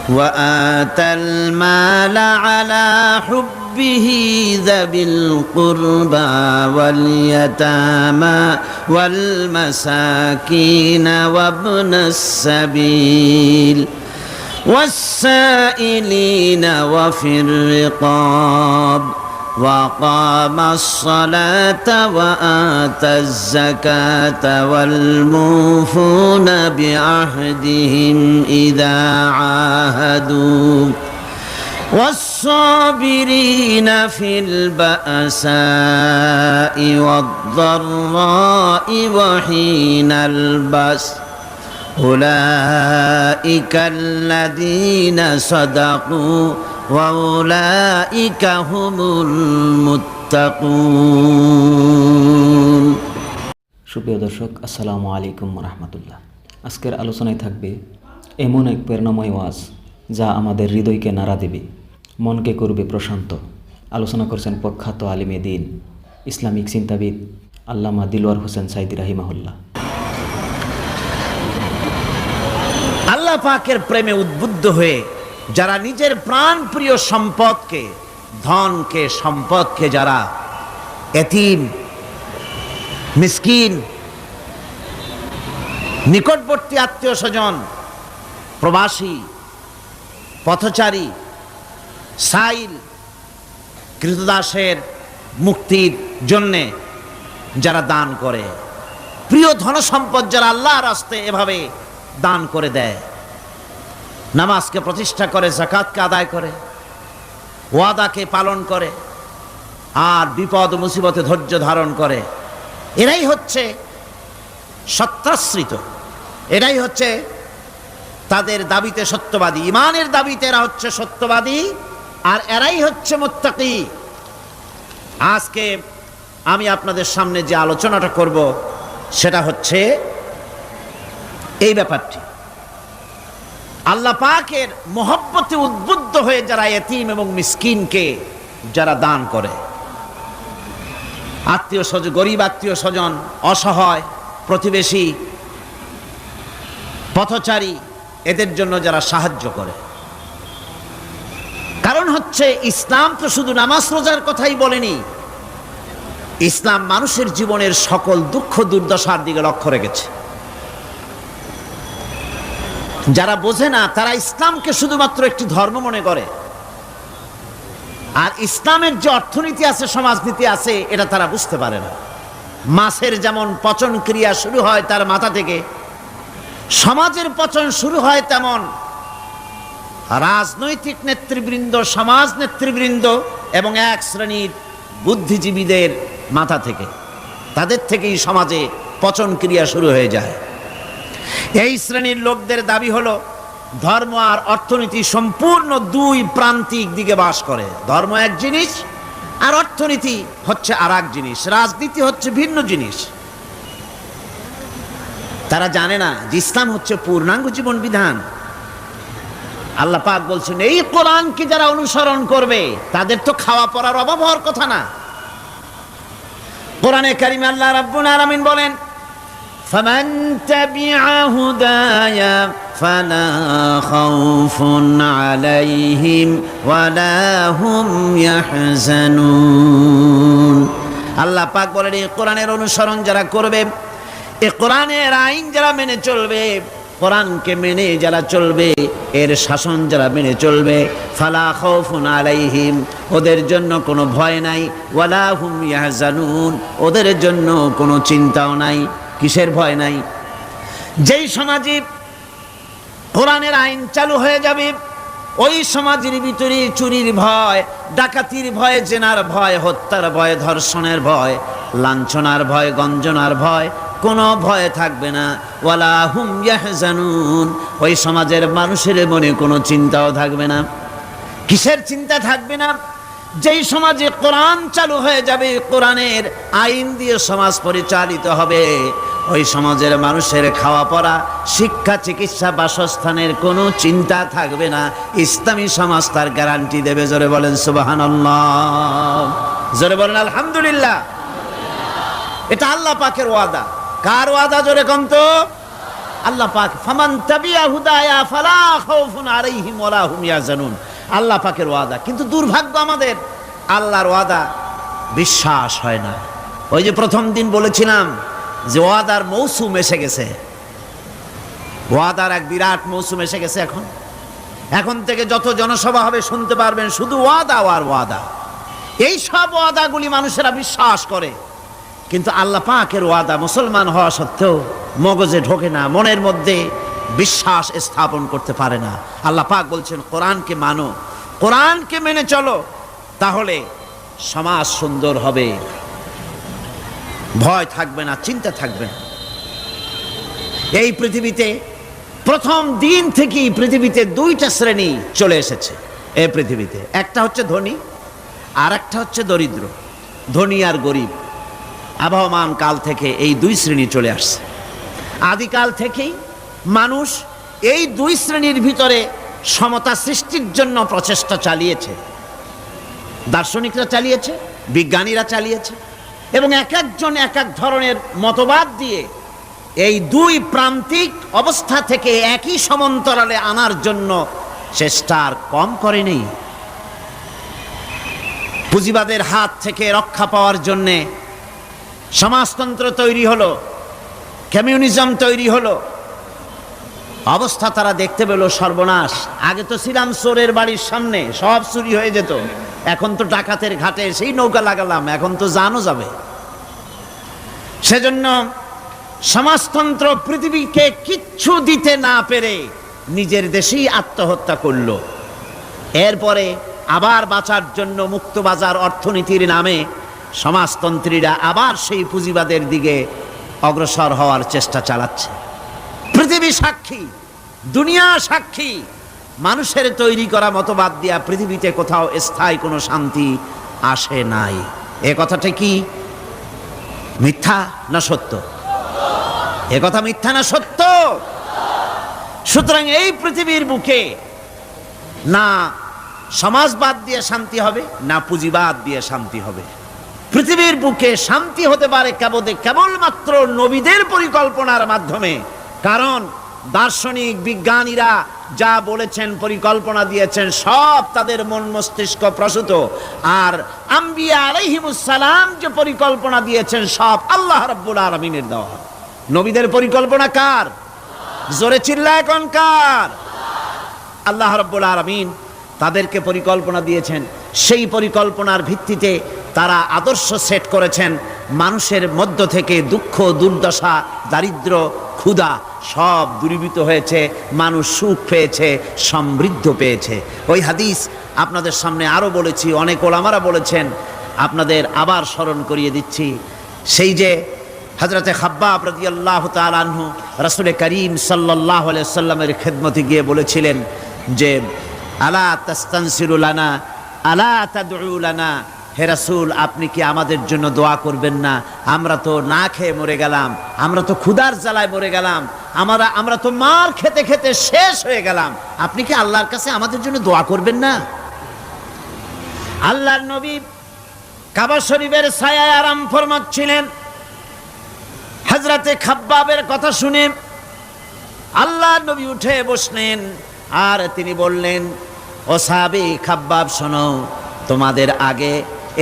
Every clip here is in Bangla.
وآتى المال على حبه ذوي القربى واليتامى والمساكين وابن السبيل والسائلين وفي الرقاب وأقام الصلاة وآتى الزكاة والموفون بعهدهم إذا عاهدوا والصابرين في البأساء والضراء وحين البأس أولئك الذين صدقوا وأولئك هم المتقون। সুপ্রিয় দর্শক, আসসালামু আলাইকুম রাহমাতুল্লাহ। আজকের আলোচনায় থাকবে এমন এক প্রেরণাময় ওয়াজ যা আমাদের হৃদয়কে নাড়া দেবে, মনকে করবে প্রশান্ত। আলোচনা করছেন প্রখ্যাত আলিমে দ্বীন, ইসলামিক চিন্তাবিদ আল্লামা দিলওয়ার হোসেন সাইদি রাহিমাহুল্লাহ। আল্লাহ পাকের প্রেমে উদ্বুদ্ধ হয়ে যারা নিজের প্রাণ প্রিয় সম্পদকে, ধনকে, সম্পদকে যারা এতিম, মিসকিন, নিকটবর্তী আত্মীয় স্বজন, প্রবাসী, পথচারী, সাইল, কৃতদাসের মুক্তির জন্যে যারা দান করে, প্রিয় ধন সম্পদ যারা আল্লাহর রাস্তায় এভাবে দান করে দেয়, নামাজকে প্রতিষ্ঠা করে, যাকাতকে আদায় করে, ওয়াদাকে পালন করে, আর বিপদ মুসিবতে ধৈর্য ধারণ করে, এরাই হচ্ছে সত্যাশ্রিত, এরাই হচ্ছে তাদের দাবিতে সত্যবাদী, ইমানের দাবিতে এরা হচ্ছে সত্যবাদী, আর এরাই হচ্ছে মুত্তাকি। আজকে আমি আপনাদের সামনে যে আলোচনাটা করব সেটা হচ্ছে এই ব্যাপারটি। আল্লাহ পাকের মহব্বতে উদ্বুদ্ধ হয়ে যারা এতিম এবং মিসকিনকে যারা দান করে, আত্মীয় স্বজন, গরিব আত্মীয় স্বজন, অসহায় প্রতিবেশী, পথচারী, এদের জন্য যারা সাহায্য করে। কারণ হচ্ছে ইসলাম তো শুধু নামাজ রোজার কথাই বলেনি, ইসলাম মানুষের জীবনের সকল দুঃখ দুর্দশার দিকে লক্ষ্য রেখেছে। যারা বোঝে না তারা ইসলামকে শুধুমাত্র একটি ধর্ম মনে করে, আর ইসলামের যে অর্থনীতি আছে, সমাজনীতি আছে, এটা তারা বুঝতে পারে না। মাছের যেমন পচন ক্রিয়া শুরু হয় তার মাথা থেকে, সমাজের পচন শুরু হয় তেমন রাজনৈতিক নেতৃবৃন্দ, সমাজ নেতৃবৃন্দ এবং এক শ্রেণীর বুদ্ধিজীবীদের মাথা থেকে, তাদের থেকেই সমাজে পচন ক্রিয়া শুরু হয়ে যায়। এই শ্রেণীর লোকদের দাবি হলো ধর্ম আর অর্থনীতি সম্পূর্ণ দুই প্রান্তিক দিকে বাস করে। ধর্ম এক জিনিস আর অর্থনীতি হচ্ছে আর এক জিনিস, রাজনীতি হচ্ছে ভিন্ন জিনিস। তারা জানে না যে ইসলাম হচ্ছে পূর্ণাঙ্গ জীবন বিধান। আল্লাহ পাক বলছেন এই কোরআনকে যারা অনুসরণ করবে তাদের তো খাওয়া পড়ার অভাব হওয়ার কথা না। কোরআনে কারিমে আল্লাহ রাব্বুল আলামিন বলেন, فمن تبع هداي فلا خوف عليهم ولا هم يحزنون। আল্লাহ পাক বলেন এই কোরআনের অনুসরণ যারা করবে, এই কোরআনের আইন যারা মেনে চলবে, কোরআনকে মেনে যারা চলবে, এর শাসন যারা মেনে চলবে, ফালা খাউফুন আলাইহিম, ওদের জন্য কোনো ভয় নাই, ওয়ালা হুম ইয়াহজানুন, ওদের জন্য কোনো চিন্তাও নাই। কিসের ভয় নাই? যেই সমাজে কোরআনের আইন চালু হয়ে যাবে, ওই সমাজের ভিতরে চুরির ভয়, ডাকাতির ভয়, জেনার ভয়, হত্যার ভয়, ধর্ষণের ভয়, লাঞ্ছনার ভয়, গঞ্জনার ভয়, কোনো ভয় থাকবে না। ওয়ালা হুম ইয়াহজানুন, ওই সমাজের মানুষের মনে কোনো চিন্তাও থাকবে না। কিসের চিন্তা থাকবে না? যেই সমাজে কোরআন চালু হয়ে যাবে, কোরআনের আইন দিয়ে সমাজ পরিচালিত হবে, ওই সমাজের মানুষের খাওয়া পড়া, শিক্ষা, চিকিৎসা, বাসস্থানের কোনো চিন্তা থাকবে না। ইসলামী সমাজ তার গ্যারান্টি দেবে। জোরে বলেন সুবহানাল্লাহ, জোরে বলেন আলহামদুলিল্লাহ। এটা আল্লাহ পাকের ওয়াদা। কার ওয়াদা? জোরে কম তো। আল্লাহ পাক ফামান তাবিয়া হুদায়া ফালা খাউফুন আলাইহিম ওয়ালা হুম ইয়াহজানুন, আল্লাহ পাকের ওয়াদা। কিন্তু দুর্ভাগ্য আমাদের, আল্লাহর ওয়াদা বিশ্বাস হয় না। ওই যে প্রথম দিন বলেছিলাম যে ওয়াদার মৌসুম এসে গেছে, ওয়াদার এক বিরাট মৌসুম এসে গেছে। এখন থেকে যত জনসভা হবে শুনতে পারবেন শুধু ওয়াদা আর ওয়াদা। এই সব ওয়াদাগুলি মানুষেরা বিশ্বাস করে, কিন্তু আল্লাহ পাকের ওয়াদা মুসলমান হওয়া সত্ত্বেও মগজে ঢোকে না, মনের মধ্যে বিশ্বাস স্থাপন করতে পারে না। আল্লাহ পাক বলছেন কোরআনকে মানো, কোরআনকে মেনে চলো, তাহলে সমাজ সুন্দর হবে, ভয় থাকবে না, চিন্তা থাকবে না। এই পৃথিবীতে প্রথম দিন থেকেই পৃথিবীতে দুইটা শ্রেণী চলে এসেছে এই পৃথিবীতে। একটা হচ্ছে ধনী আর একটা হচ্ছে দরিদ্র। ধনী আর গরিব আবহমান কাল থেকে এই দুই শ্রেণী চলে আসছে। আদিকাল থেকেই মানুষ এই দুই শ্রেণীর ভিতরে সমতা সৃষ্টির জন্য প্রচেষ্টা চালিয়েছে। দার্শনিকরা চালিয়েছে, বিজ্ঞানীরা চালিয়েছে, এবং এক একজন এক এক ধরনের মতবাদ দিয়ে এই দুই প্রান্তিক অবস্থা থেকে একই সমান্তরালে আনার জন্য চেষ্টা আর কম করেনি। পুঁজিবাদের হাত থেকে রক্ষা পাওয়ার জন্যে সমাজতন্ত্র তৈরি হলো, কমিউনিজম তৈরি হলো। অবস্থা তারা দেখতে পেল সর্বনাশ। আগে তো ছিলাম চোরের বাড়ির সামনে, সব চুরি হয়ে যেত, এখন তো ডাকাতের ঘাটে সেই নৌকা লাগালাম, এখন তো জানও যাবে। সেজন্য সমাজতন্ত্র পৃথিবীকে কিচ্ছু দিতে না পেরে নিজের দেশেই আত্মহত্যা করল। এরপরে আবার বাঁচার জন্য মুক্তবাজার অর্থনীতির নামে সমাজতন্ত্রীরা আবার সেই পুঁজিবাদের দিকে অগ্রসর হওয়ার চেষ্টা চালাচ্ছে। পৃথিবী সাক্ষী, দুনিয়া সাক্ষী, মানুষের তৈরি করা মতবাদ দিয়া পৃথিবীতে কোথাও স্থায়ী কোনো শান্তি আসে নাই। এ কথাটা কি মিথ্যা না সত্য? এ কথা মিথ্যা না সত্য? সুতরাং এই পৃথিবীর বুকে না সমাজবাদ দিয়ে শান্তি হবে, না পুঁজিবাদ দিয়ে শান্তি হবে। পৃথিবীর বুকে শান্তি হতে পারে কেবলমাত্র নবীদের পরিকল্পনার মাধ্যমে। কারণ দার্শনিক বিজ্ঞানীরা যা বলেছেন, পরিকল্পনা দিয়েছেন, সব তাদের মন মস্তিষ্ক প্রসূত। আর আম্বিয়া আলাইহিমুস সালাম যে পরিকল্পনা দিয়েছেন সব আল্লাহ রাব্বুল আলামিনের দেওয়া। নবীদের পরিকল্পনা কার? জোরে চিল্লায় কোন কার? আল্লাহ রাব্বুল আলামিন তাদেরকে পরিকল্পনা দিয়েছেন। সেই পরিকল্পনার ভিত্তিতে তারা আদর্শ সেট করেছেন। মানুষের মধ্য থেকে দুঃখ, দুর্দশা, দারিদ্র, ক্ষুধা সব দূরীভূত হয়েছে, মানুষ সুখ পেয়েছে, সমৃদ্ধ পেয়েছে। ওই হাদিস আপনাদের সামনে আরও বলেছি, অনেক ওলামারা বলেছেন, আপনাদের আবার স্মরণ করিয়ে দিচ্ছি। সেই যে হযরতে খাব্বাব রাদিয়াল্লাহু তাআলা আনহু রাসূল করিম সাল্লাল্লাহু আলাইহি সাল্লামের খেদমতে গিয়ে বলেছিলেন যে আলা তাস্তানসিরু লানা আলা তাদউ লানা, হে রাসূল আপনি কি আমাদের জন্য দোয়া করবেন না? আমরা তো না খেয়ে মরে গেলাম, আমরা তো ক্ষুধার জ্বালায় মরে গেলাম, আমরা তো মার খেতে খেতে শেষ হয়ে গেলাম, আপনি কি আল্লাহর কাছে আমাদের জন্য দোয়া করবেন না? আল্লাহর নবী কাবা শরীফের ছায়ায় আরাম ফরমাচ্ছিলেন। হযরতে খাব্বাবের কথা শুনে আল্লাহর নবী উঠে বসলেন আর তিনি বললেন, ও সাহাবী খাব্বাব শোনো, তোমাদের আগে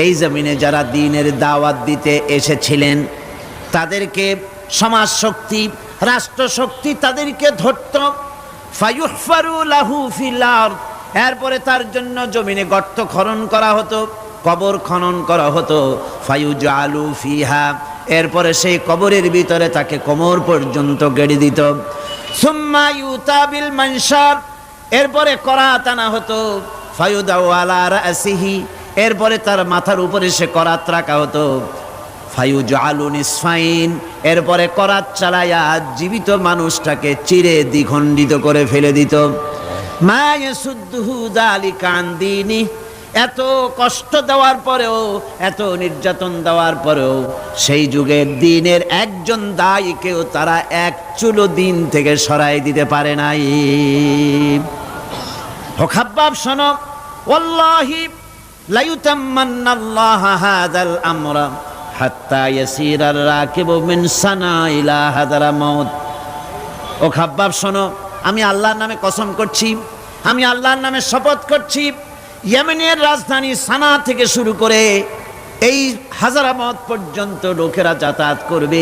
এই জমিনে যারা দ্বীনের দাওয়াত দিতে এসেছিলেন তাদেরকে সমাজ শক্তি, রাষ্ট্র শক্তি তাদেরকে ধরত। ফায়ুহফারু লাহু ফিল আরদ, এরপরে তার জন্য জমিনে গর্ত খনন করা হতো, কবর খনন করা হতো। ফায়ুজালু ফিহা, এরপরে সেই কবরের ভিতরে তাকে কোমর পর্যন্ত গেড়ে দিত। সুম্মা ইউতা বিল মানশার, এরপরে করাত আনা হতো। ফায়ুদাউ আলা রাসিহি, এরপরে তার মাথার উপরে সে করাত রাখা হতো। ফায়ুজালু নিসফাইন, এরপরে করাত চালায়া জীবিত মানুষটাকে চিরে দ্বিখণ্ডিত করে ফেলে দিত। মা ইয়াসুদ্দুহু যালিকা আন দীনি, এত কষ্ট দেওয়ার পরেও, এত নির্যাতন দেওয়ার পরেও সেই যুগের দ্বীনের একজন দায়ীকেও তারা এক চুলো দ্বীন থেকে সরাই দিতে পারে নাই। ও খাব্বাব শোনো, ওয়াল্লাহি লা ইউতাম্মান্নাল্লাহু হাযাল আমরা হাত্তা ইয়াসিরার রাকিবু মিন সানা ইলা হাদারামাউত। ও ও খাব্বাব শোনো, আমি আল্লাহর নামে কসম করছি, আমি আল্লাহর নামে শপথ করছি, ইয়েমেনের রাজধানী সানা থেকে শুরু করে এই হাজারাবাদ পর্যন্ত লোকেরা যাতায়াত করবে,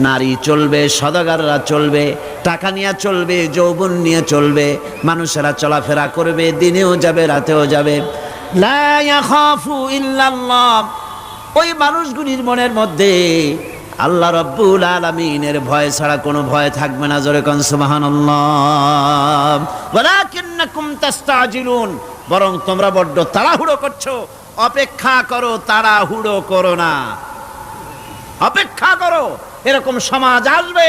নারী চলবে, সদাগররা চলবে, টাকা নিয়ে চলবে, যৌবন নিয়ে চলবে, মানুষেরা চলাফেরা করবে, দিনেও যাবে রাতেও যাবে। লা ইয়াখাফু ইল্লাল্লাহ, ওই মানুষগুলির মনের মধ্যে আল্লাহ রাব্বুল আলামিনের ভয় ছাড়া কোনো ভয় থাকবে না। জোরে কোন সুবহানাল্লাহ। ওয়ালাকিন্নাকুম তাস্তাজিলুন, বরং তোমরা বড্ড তাড়াহুড়ো করছো। অপেক্ষা করো, তাড়াহুড়ো করো না, অপেক্ষা করো। এরকম সমাজ আসবে,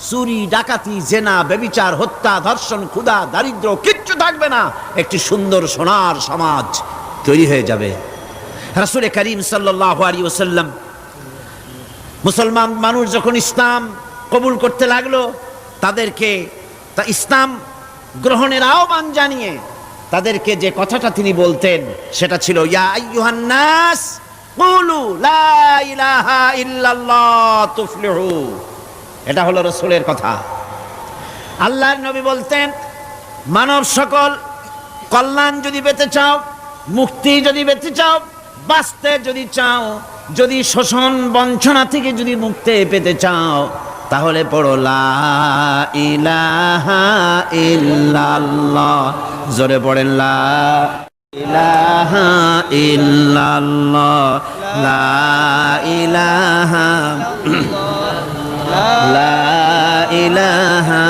চুরি, ডাকাতি, জেনা, ব্যভিচার, হত্যা, ধর্ষণ, ক্ষুধা, দারিদ্র কিচ্ছু থাকবে না। একটি সুন্দর সোনার সমাজ তৈরি হয়ে যাবে। রাসূল করিম সাল্লাল্লাহু আলাইহি ওয়াসাল্লাম মুসলমান মানুষ যখন ইসলাম কবুল করতে লাগলো, তাদেরকে ইসলাম গ্রহণের আহ্বান জানিয়ে তাদেরকে যে কথাটা তিনি বলতেন সেটা ছিল, ইয়া আইয়ুহান নাস কুলু লা ইলাহা ইল্লাল্লাহ তুফলিহু। এটা হলো রাসূলের কথা। আল্লাহর নবী বলতেন, মানব সকল কল্যাণ যদি পেতে চাও, মুক্তি যদি পেতে চাও, বাঁচতে যদি চাও, যদি শোষণ বঞ্চনা থেকে যদি মুক্তি পেতে চাও, তাহলে পড়ো লা ইলাহা ইল্লাল্লাহ। জোরে পড়েন লা ইলাহা ইল্লাল্লাহ, লা ইলাহা লা ইলাহা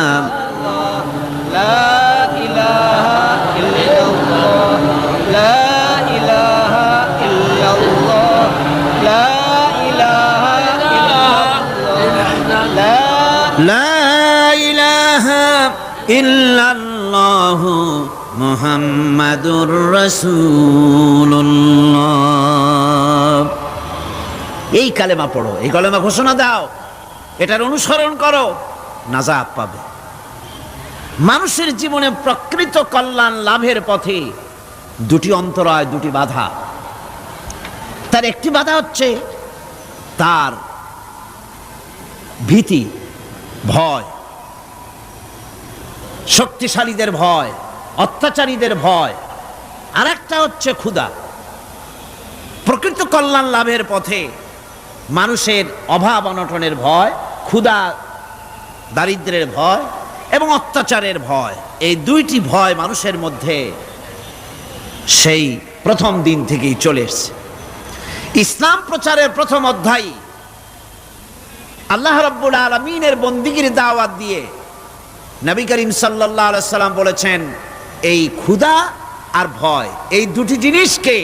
লা ইলাহা ইল্লাল্লাহ মুহাম্মাদুর রাসূলুল্লাহ। এই কালেমা পড়ো, এই কালেমা ঘোষণা দাও, এটার অনুসরণ করো, নাজাত পাবে। মানুষের জীবনে প্রকৃত কল্যাণ লাভের পথে দুটি অন্তরায়, দুটি বাধা। তার একটি বাধা হচ্ছে তার ভীতি, ভয়, শক্তিশালীদের ভয়, অত্যাচারীদের ভয়। আর একটা হচ্ছে ক্ষুধা। প্রকৃত কল্যাণ লাভের পথে মানুষের অভাব অনটনের ভয়, ক্ষুধা দারিদ্র্যের ভয় এবং অত্যাচারের ভয়, এই দুইটি ভয় মানুষের মধ্যে সেই প্রথম দিন থেকেই চলে এসেছে। ইসলাম প্রচারের প্রথম অধ্যায় আল্লাহ রাব্বুল আলামিনের বন্দিগির দাওয়াত দিয়ে নবী করিম সাল্লাল্লাহু আলাইহি সাল্লাম বলেছেন, এই ক্ষুধা আর ভয়, এই দুটি জিনিসকে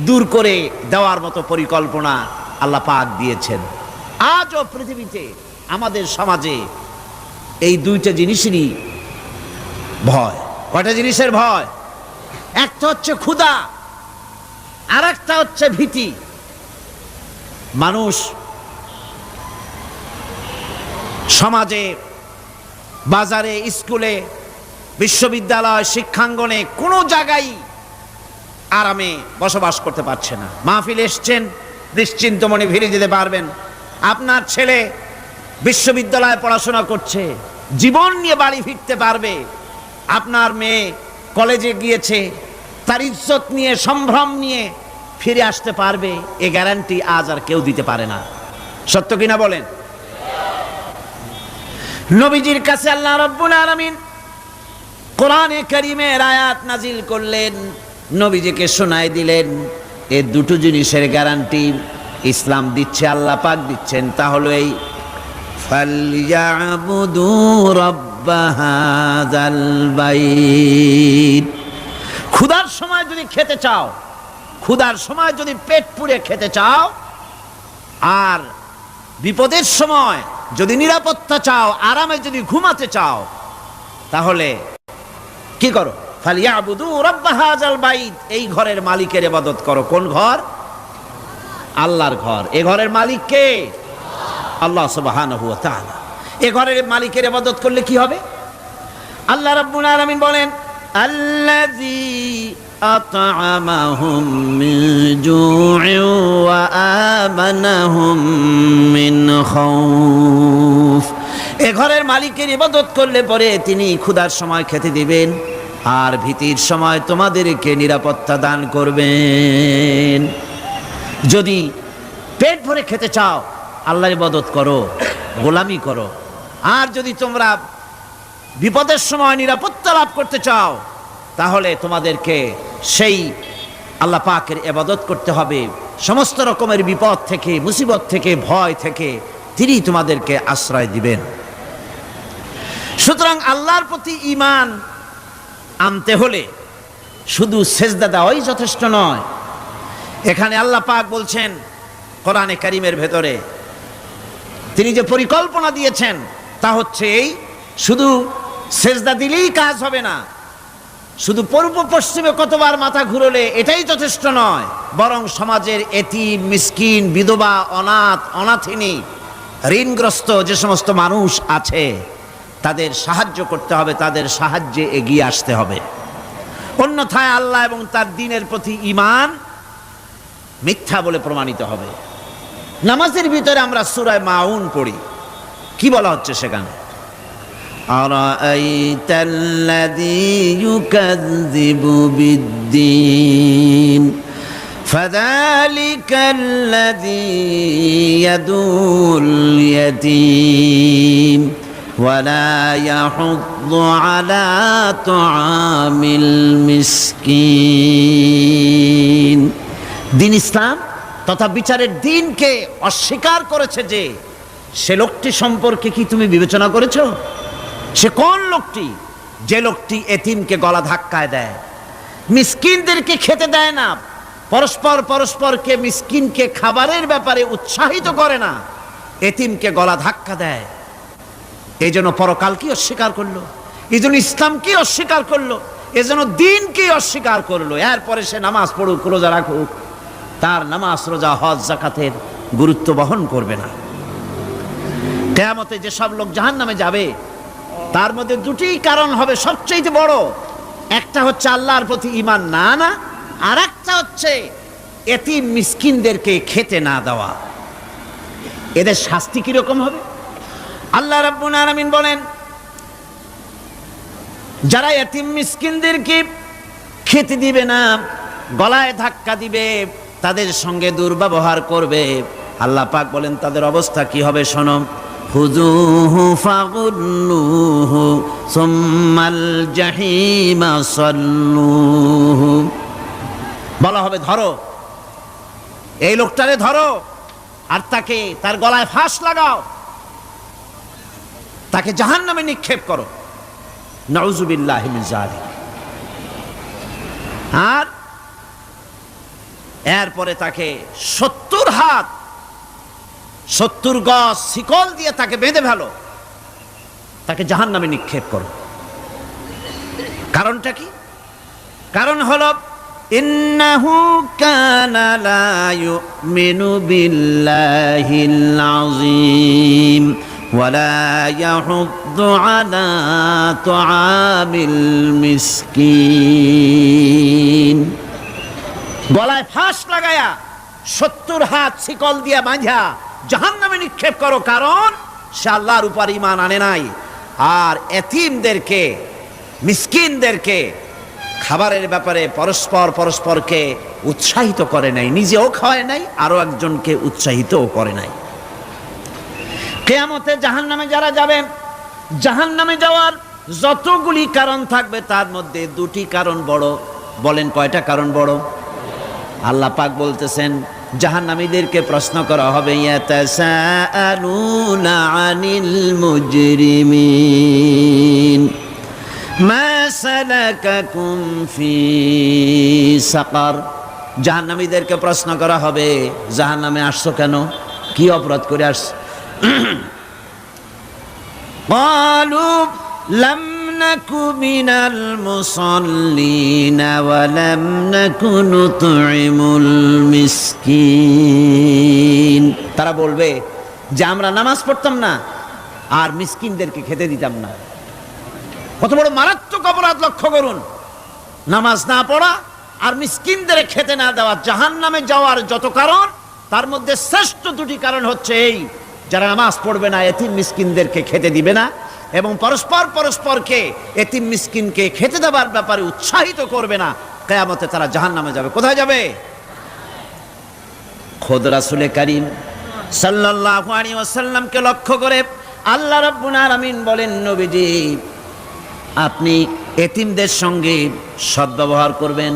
দূর করে দেওয়ার মতো পরিকল্পনা আল্লাহ পাক দিয়েছেন। আজও পৃথিবীতে আমাদের সমাজে এই দুইটা জিনিসেরই ভয়। কয়টা জিনিসের ভয়? একটা হচ্ছে ক্ষুধা, আর একটা হচ্ছে ভীতি। মানুষ সমাজে, বাজারে, স্কুলে, বিশ্ববিদ্যালয়, শিক্ষাঙ্গনে কোনো জায়গায় আরামে বসবাস করতে পারছে না। মাহফিল এসছেন, নিশ্চিন্ত মনে ফিরে যেতে পারবেন। আপনার ছেলে বিশ্ববিদ্যালয়ে পড়াশোনা করছে, জীবন নিয়ে বাড়ি ফিরতে পারবে। আপনার মেয়ে কলেজে গিয়েছে, তার ইজ্জত নিয়ে, সম্ভ্রম নিয়ে ফিরে আসতে পারবে, এ গ্যারান্টি আজ আর কেউ দিতে পারে না। সত্য কিনা বলেন? নবীজির কাছে আল্লাহ রাব্বুল আলামিন কোরআনে কারীমের আয়াত নাজিল করলেন, নবীজিকে শোনায় দিলেন। এই দুটো জিনিসের গ্যারান্টি ইসলাম দিচ্ছে, আল্লাহ পাক দিচ্ছেন। তা হলো এই ফালইয়াবুদু রাব্ব হাযাল বাইত। ক্ষুধার সময় যদি খেতে চাও, ক্ষুধার সময় যদি পেট পুড়ে খেতে চাও, আর বিপদের সময় যদি নিরাপত্তা চাও, আরামে যদি ঘুমাতে চাও, তাহলে কি করো? ফালইয়াবুদু রাব্ব হাযাল বাইত, এই ঘরের মালিকের ইবাদত করো। কোন ঘর? আল্লাহর ঘর। এই ঘরের মালিক কে? আল্লাহ সুবহানাহু ওয়া তাআলা। এই ঘরের মালিকের ইবাদত করলে কি হবে? আল্লাহ রাব্বুল আলামিন বলেন, আল্লাযী আত'আমাহুম মিন জু'ইন ওয়া আমানাহুম মিন খাউফ। এ ঘরের মালিকের ইবাদত করলে পরে তিনি ক্ষুধার সময় খেতে দিবেন, আর ভীতির সময় তোমাদেরকে নিরাপত্তা দান করবেন। যদি পেট ভরে খেতে চাও, আল্লাহর ইবাদত করো, গোলামি করো। আর যদি তোমরা বিপদের সময় নিরাপত্তা লাভ করতে চাও, তাহলে তোমাদেরকে সেই আল্লাহ পাকের ইবাদত করতে হবে। সমস্ত রকমের বিপদ থেকে, মুসিবত থেকে, ভয় থেকে তিনি তোমাদেরকে আশ্রয় দিবেন। সুতরাং আল্লাহর প্রতি ঈমান আনতে হলে শুধু সেজদা দেওয়াই যথেষ্ট নয়। এখানে আল্লাহ পাক বলছেন কোরআনে কারীমের ভেতরে, তিনি যে পরিকল্পনা দিয়েছেন তা হচ্ছে এই, শুধু সেজদা দিলেই কাজ হবে না, শুধু পূর্ব পশ্চিমে কতবার মাথা ঘুরলে এটাই যথেষ্ট নয়, বরং সমাজের এতিম, মিসকিন, বিধবা, অনাথ, অনাথিনী, ঋণগ্রস্ত যে সমস্ত মানুষ আছে তাদের সাহায্য করতে হবে, তাদের সাহায্যে এগিয়ে আসতে হবে। অন্যথায় আল্লাহ এবং তার দ্বীনের প্রতি ঈমান মিথ্যা বলে প্রমাণিত হবে। নামাজের ভিতরে আমরা সূরা মাউন পড়ি, কি বলা হচ্ছে সেখানে? আরাআইতাল্লাযী ইউকাযযিবু বিদ্দীন ফাযালিকাল্লাযী ইয়াদুল ইয়াতীম ওয়ালা ইয়াহুদ্দু আলা তুআমিল মিসকিন। দ্বীন ইসলাম তথা বিচারের দ্বীনকে অস্বীকার করেছে যে সে লোকটি সম্পর্কে কি তুমি বিবেচনা করেছো? সে কোন লোকটি? যে লোকটি এতিমকে গলা ধাক্কায় দেয়, মিসকিনদেরকে খেতে দেয় না, পরস্পরকে মিসকিনকে খাবারের ব্যাপারে উৎসাহিত করে না, এতিমকে গলা ধাক্কা দেয়। এই জন্য পরকালকে অস্বীকার করলো, এই জন্য ইসলামকে অস্বীকার করলো, এই জন্য দ্বীনকে অস্বীকার করলো। এরপরে সে নামাজ পড়ুক, রোজা রাখুক, তার নামাজ, রোজা, হজ, যাকাতের গুরুত্ব বহন করবে না। কিয়ামতে যে সব লোক জাহান্নামে যাবে তার মধ্যে দুটি কারণ হবে সবচেয়ে বড়। একটা হচ্ছে আল্লাহর প্রতি ঈমান না আনা, আর একটা হচ্ছে এতিম মিসকিনদেরকে খেতে না দেওয়া। এদের শাস্তি কিরকম হবে? আল্লাহ রাব্বুল আলামিন বলেন, যারা এতিম মিসকিনদেরকে খেতে দিবে না, গলায় ধাক্কা দিবে, তাদের সঙ্গে দুর্ব্যবহার করবে, আল্লাহ পাক বলেন তাদের অবস্থা কি হবে শোনো। খুযূহু ফাগুল্লুহু সুম্মাল জাহিমা সাল্লুহু। বলা হবে ধরো, এই লোকটারে ধরো, আর তাকে, তার গলায় ফাঁস লাগাও, তাকে জাহান্নামে নিক্ষেপ করো। নাউযুবিল্লাহি মিন যালিক। আর এরপরে তাকে 70 হাত 70 গজ শিকল দিয়ে তাকে বেঁধে ফেলো, তাকে জাহান্নামে নিক্ষেপ করো। কারণটা কি? কারণ হলো ইন্নাহু কানা লা ইউমিনু বিল্লাহিল আযীম ওয়ালা ইয়াহুদ্দু আলা তুআমিল মিসকিন। গলায় ফাঁস লাগায়া 70 হাত শিকল দিয়া বাঁধা জাহান্নামে নিক্ষেপ করো, কারণ সে আল্লাহর উপর ঈমান আনে নাই, আর এতিমদেরকে, মিসকিনদেরকে খাবারের ব্যাপারে পরস্পরকে উৎসাহিত করে নাই, নিজেও খাওয়ায় নাই, আরো একজনকে উৎসাহিতও করে নাই। কিয়ামতে জাহান্নামে যারা যাবে, জাহান্নামে যাওয়ার যতগুলি কারণ থাকবে তার মধ্যে দুটি কারণ বড়। বলেন কয়টা কারণ বড়? আল্লাহ পাক বলতেছেন জাহান্নামীদেরকে প্রশ্ন করা হবে, ইয়াতাসাআলুনা আনিল মুজরিমিন মা সালাকাকুম ফি সাকার। জাহান্নামীদেরকে প্রশ্ন করা হবে, জাহান্নামে আসছো কেন, কি অপরাধ করে আসছো? ক্বালু লাম নাকু মিনাল মুসাল্লিনা ওয়া লাম নাকু নুতঈমুল মিসকিন। তারা বলবে যে আমরা নামাজ পড়তাম না আর মিসকিনদেরকে খেতে দিতাম না। কত বড় মারাত্মক অপরাধ লক্ষ্য করুন। নামাজ না পড়া আর মিসকিনদের খেতে না দেওয়া। জাহান্নামে যাওয়ার যত কারণ, তার মধ্যে শ্রেষ্ঠ দুটি কারণ হচ্ছে এই যারা নামাজ পড়বে না, এতিম মিসকিনদেরকে খেতে দিবে না, এবং পরস্পরকে এতিম মিসকিনকে খেতে দেওয়ার ব্যাপারে উৎসাহিত করবে না, কিয়ামতে তারা জাহান্নামে যাবে। কোথায় যাবে? খোদ রাসূলে কারীম সাল্লাল্লাহু আলাইহি ওয়াসাল্লামকে লক্ষ্য করে আল্লাহ রাব্বুল আলামিন বলেন, নবীজি আপনি এতিমদের সঙ্গে সদ্ব্যবহার করবেন,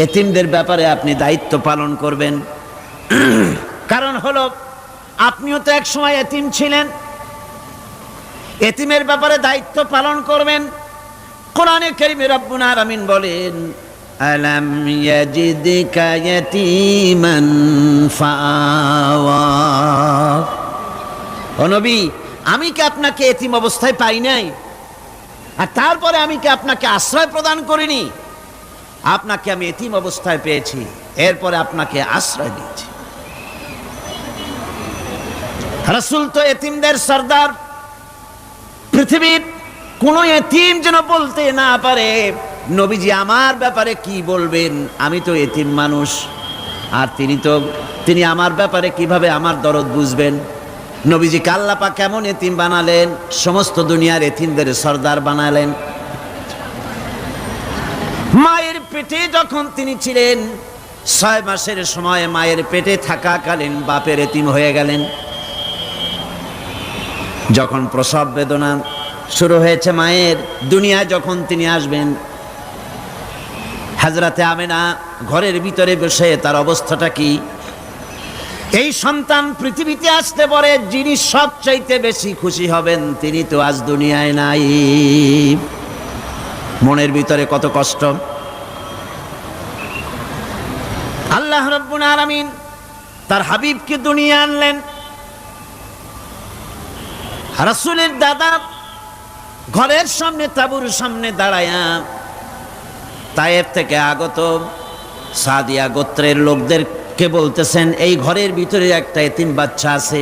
এতিমদের ব্যাপারে আপনি দায়িত্ব পালন করবেন। কারণ হলো আপনিও তো এক সময় এতিম ছিলেন, এতিমের ব্যাপারে দায়িত্ব পালন করবেন। কোরআনে কারীমে রব্বুল আলামিন বলেন, আলাম ইয়াজিদকা ইয়াতীমান ফাআওয়া। ও নবী, আমি কি আপনাকে এতিম অবস্থায় পাই নাই? আর তারপরে আমি কি আপনাকে আশ্রয় প্রদান করিনি? আপনাকে আমি এতিম অবস্থায় পেয়েছি, এরপরে আপনাকে আশ্রয় দিয়েছি। রাসূল তো এতিমদের সর্দার। পৃথিবীর কোন এতিম যেন বলতে না পারে, নবীজি আমার ব্যাপারে কি বলবেন, আমি তো এতিম মানুষ, আর তিনি আমার ব্যাপারে কিভাবে আমার দরদ বুঝবেন। নবীজিকে আল্লাহ পাক কেমন এতিম বানালেন, সমস্ত দুনিয়ার এতিমদের সর্দার বানালেন। মায়ের পেটে যখন তিনি ছিলেন, 6 মাসের সময় মায়ের পেটে থাকাকালীন বাপের এতিম হয়ে গেলেন। যখন প্রসব বেদনা শুরু হয়েছে মায়ের, দুনিয়ায় যখন তিনি আসবেন, হযরতে আমেনা ঘরের ভিতরে বসে তার অবস্থাটা কি? এই সন্তান পৃথিবীতে আসতে পারে, যিনি সবচাইতে বেশি খুশি হবেন তিনি তো আজ দুনিয়ায় নাই। মনের ভিতরে কত কষ্ট। আল্লাহ রাব্বুল আলামিন তার হাবিবকে দুনিয়া আনলেন। রাসূলের দাদা ঘরের সামনে তাঁবুর সামনে দাঁড়ায়া তায়েফ থেকে আগত সাদিয়া গোত্রের লোকদেরকে বলতেছেন, এই ঘরের ভিতরে একটা এতিম বাচ্চা আছে,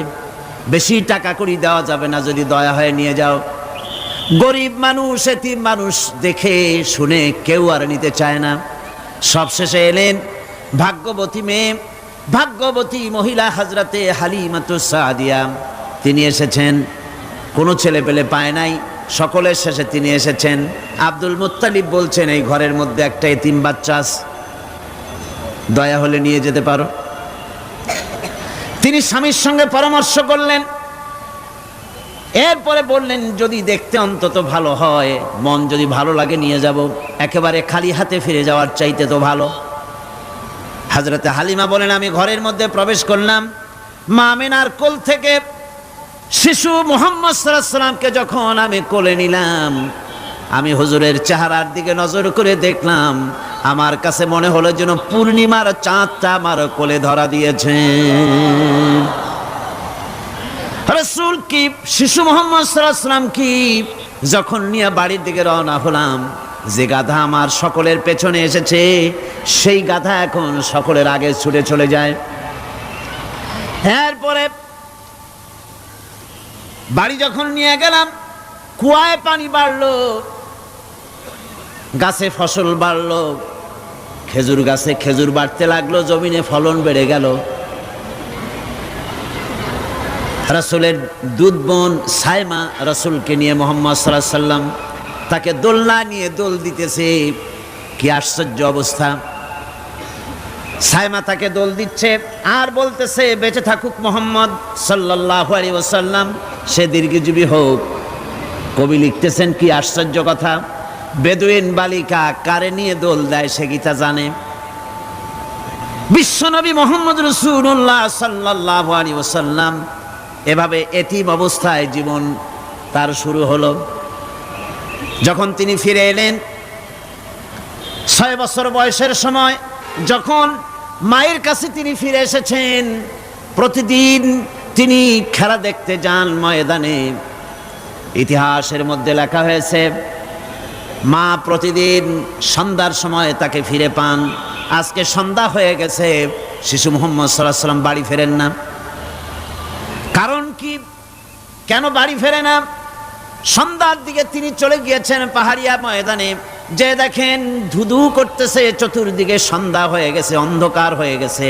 বেশি টাকা করি দেওয়া যাবে না, যদি দয়া হয় নিয়ে যাও। গরিব মানুষ, এতিম মানুষ দেখে শুনে কেউ আর নিতে চায় না। সবশেষে এলেন ভাগ্যবতী মেয়ে, ভাগ্যবতী মহিলা হযরতে হালিমাতুস সাদিয়া। তিনি এসেছেন, কোনো ছেলে পেলে পায় নাই, সকলের শেষে তিনি এসেছেন। আব্দুল মুত্তালিব বলছেন, এই ঘরের মধ্যে একটা এতিম বাচ্চা আছে, দয়া হলে নিয়ে যেতে পারো। তিনি স্বামীর সঙ্গে পরামর্শ করলেন, এরপরে বললেন, যদি দেখতে অন্তত ভালো হয়, মন যদি ভালো লাগে নিয়ে যাব, একেবারে খালি হাতে ফিরে যাওয়ার চাইতে তো ভালো। হযরতে হালিমা বলেন, আমি ঘরের মধ্যে প্রবেশ করলাম, মা আমিনার কোল থেকে শিশু মুহাম্মদ সাল্লাল্লাহু আলাইহি সাল্লামকে যখন আমি কোলে নিলাম, আমি হুজুরের চেহারার দিকে নজর করে দেখলাম, আমার কাছে মনে হলো যেন পূর্ণিমার চাঁদটা আমার কোলে ধরা দিয়েছে। রাসূল কি শিশু মুহাম্মদ সাল্লাল্লাহু আলাইহি সাল্লাম কি যখন নিয়ে বাড়ির দিকে রওনা হলাম, যে গাধা আমার সকলের পেছনে এসেছে, সেই গাধা এখন সকলের আগে ছুটে চলে যায়। এরপরে বাড়ি যখন নিয়ে গেলাম, কুয়ায় পানি বাড়লো, গাছে ফসল বাড়লো, খেজুর গাছে খেজুর বাড়তে লাগলো, জমিনে ফলন বেড়ে গেল। রাসূলের দুধ বোন সাইমা রাসূলকে নিয়ে মুহাম্মদ সাল্লাল্লাহু আলাইহি সাল্লাম তাকে দোলনা নিয়ে দোল দিতেছে। কি আশ্চর্য অবস্থা! সাইমা তাকে দোল দিচ্ছে আর বলতেছে, বেঁচে থাকুক মুহাম্মদ সাল্লাল্লাহু আলাইহি ওয়াসাল্লাম, সে দীর্ঘজীবী হোক। কবি লিখতেছেন, কি আশ্চর্য কথা! বেদুইন বালিকা কারে নিয়ে দোল দেয় সে কি তা জানে? বিশ্বনবী মুহাম্মদ রাসূলুল্লাহ সাল্লাল্লাহু আলাইহি ওয়াসাল্লাম এভাবে এতিম অবস্থায় জীবন তার শুরু হলো। যখন তিনি ফিরে এলেন 6 বছর বয়সের সময়, যখন মায়ের কাছে তিনি ফিরে এসেছেন, প্রতিদিন তিনি খেলা দেখতে যান ময়দানে। ইতিহাসের মধ্যে লেখা হয়েছে, মা প্রতিদিন সন্ধ্যার সময় তাকে ফিরে পান। আজকে সন্ধ্যা হয়ে গেছে, শিশু মুহাম্মদ সাল্লাল্লাহু আলাইহি সাল্লাম বাড়ি ফেরেন না। কারণ কি, কেন বাড়ি ফেরে না? সন্ধ্যার দিকে তিনি চলে গিয়েছেন পাহাড়িয়া ময়দানে, যে দেখেন ধুধু করতেছে, চতুর্দিকে সন্ধ্যা হয়ে গেছে, অন্ধকার হয়ে গেছে,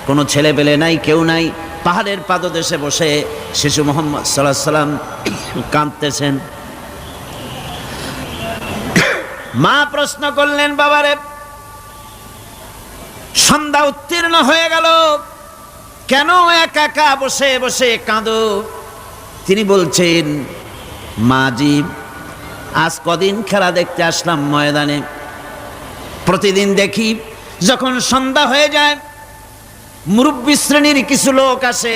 কোনো ছেলে পেলে নাই, কেউ নাই। পাহাড়ের পাদদেশে বসে শিশু মুহাম্মদ সাল্লাল্লাহু আলাইহি সাল্লাম কাঁদতেছেন। মা প্রশ্ন করলেন, বাবারে সন্ধ্যা উত্তীর্ণ হয়ে গেল, কেন একা একা বসে বসে কাঁদো? তিনি বলছেন, মাজি আজ কদিন খেলা দেখতে আসলাম ময়দানে, প্রতিদিন দেখি যখন সন্ধ্যা হয়ে যায় মুরব্বী শ্রেণীর কিছু লোক আসে,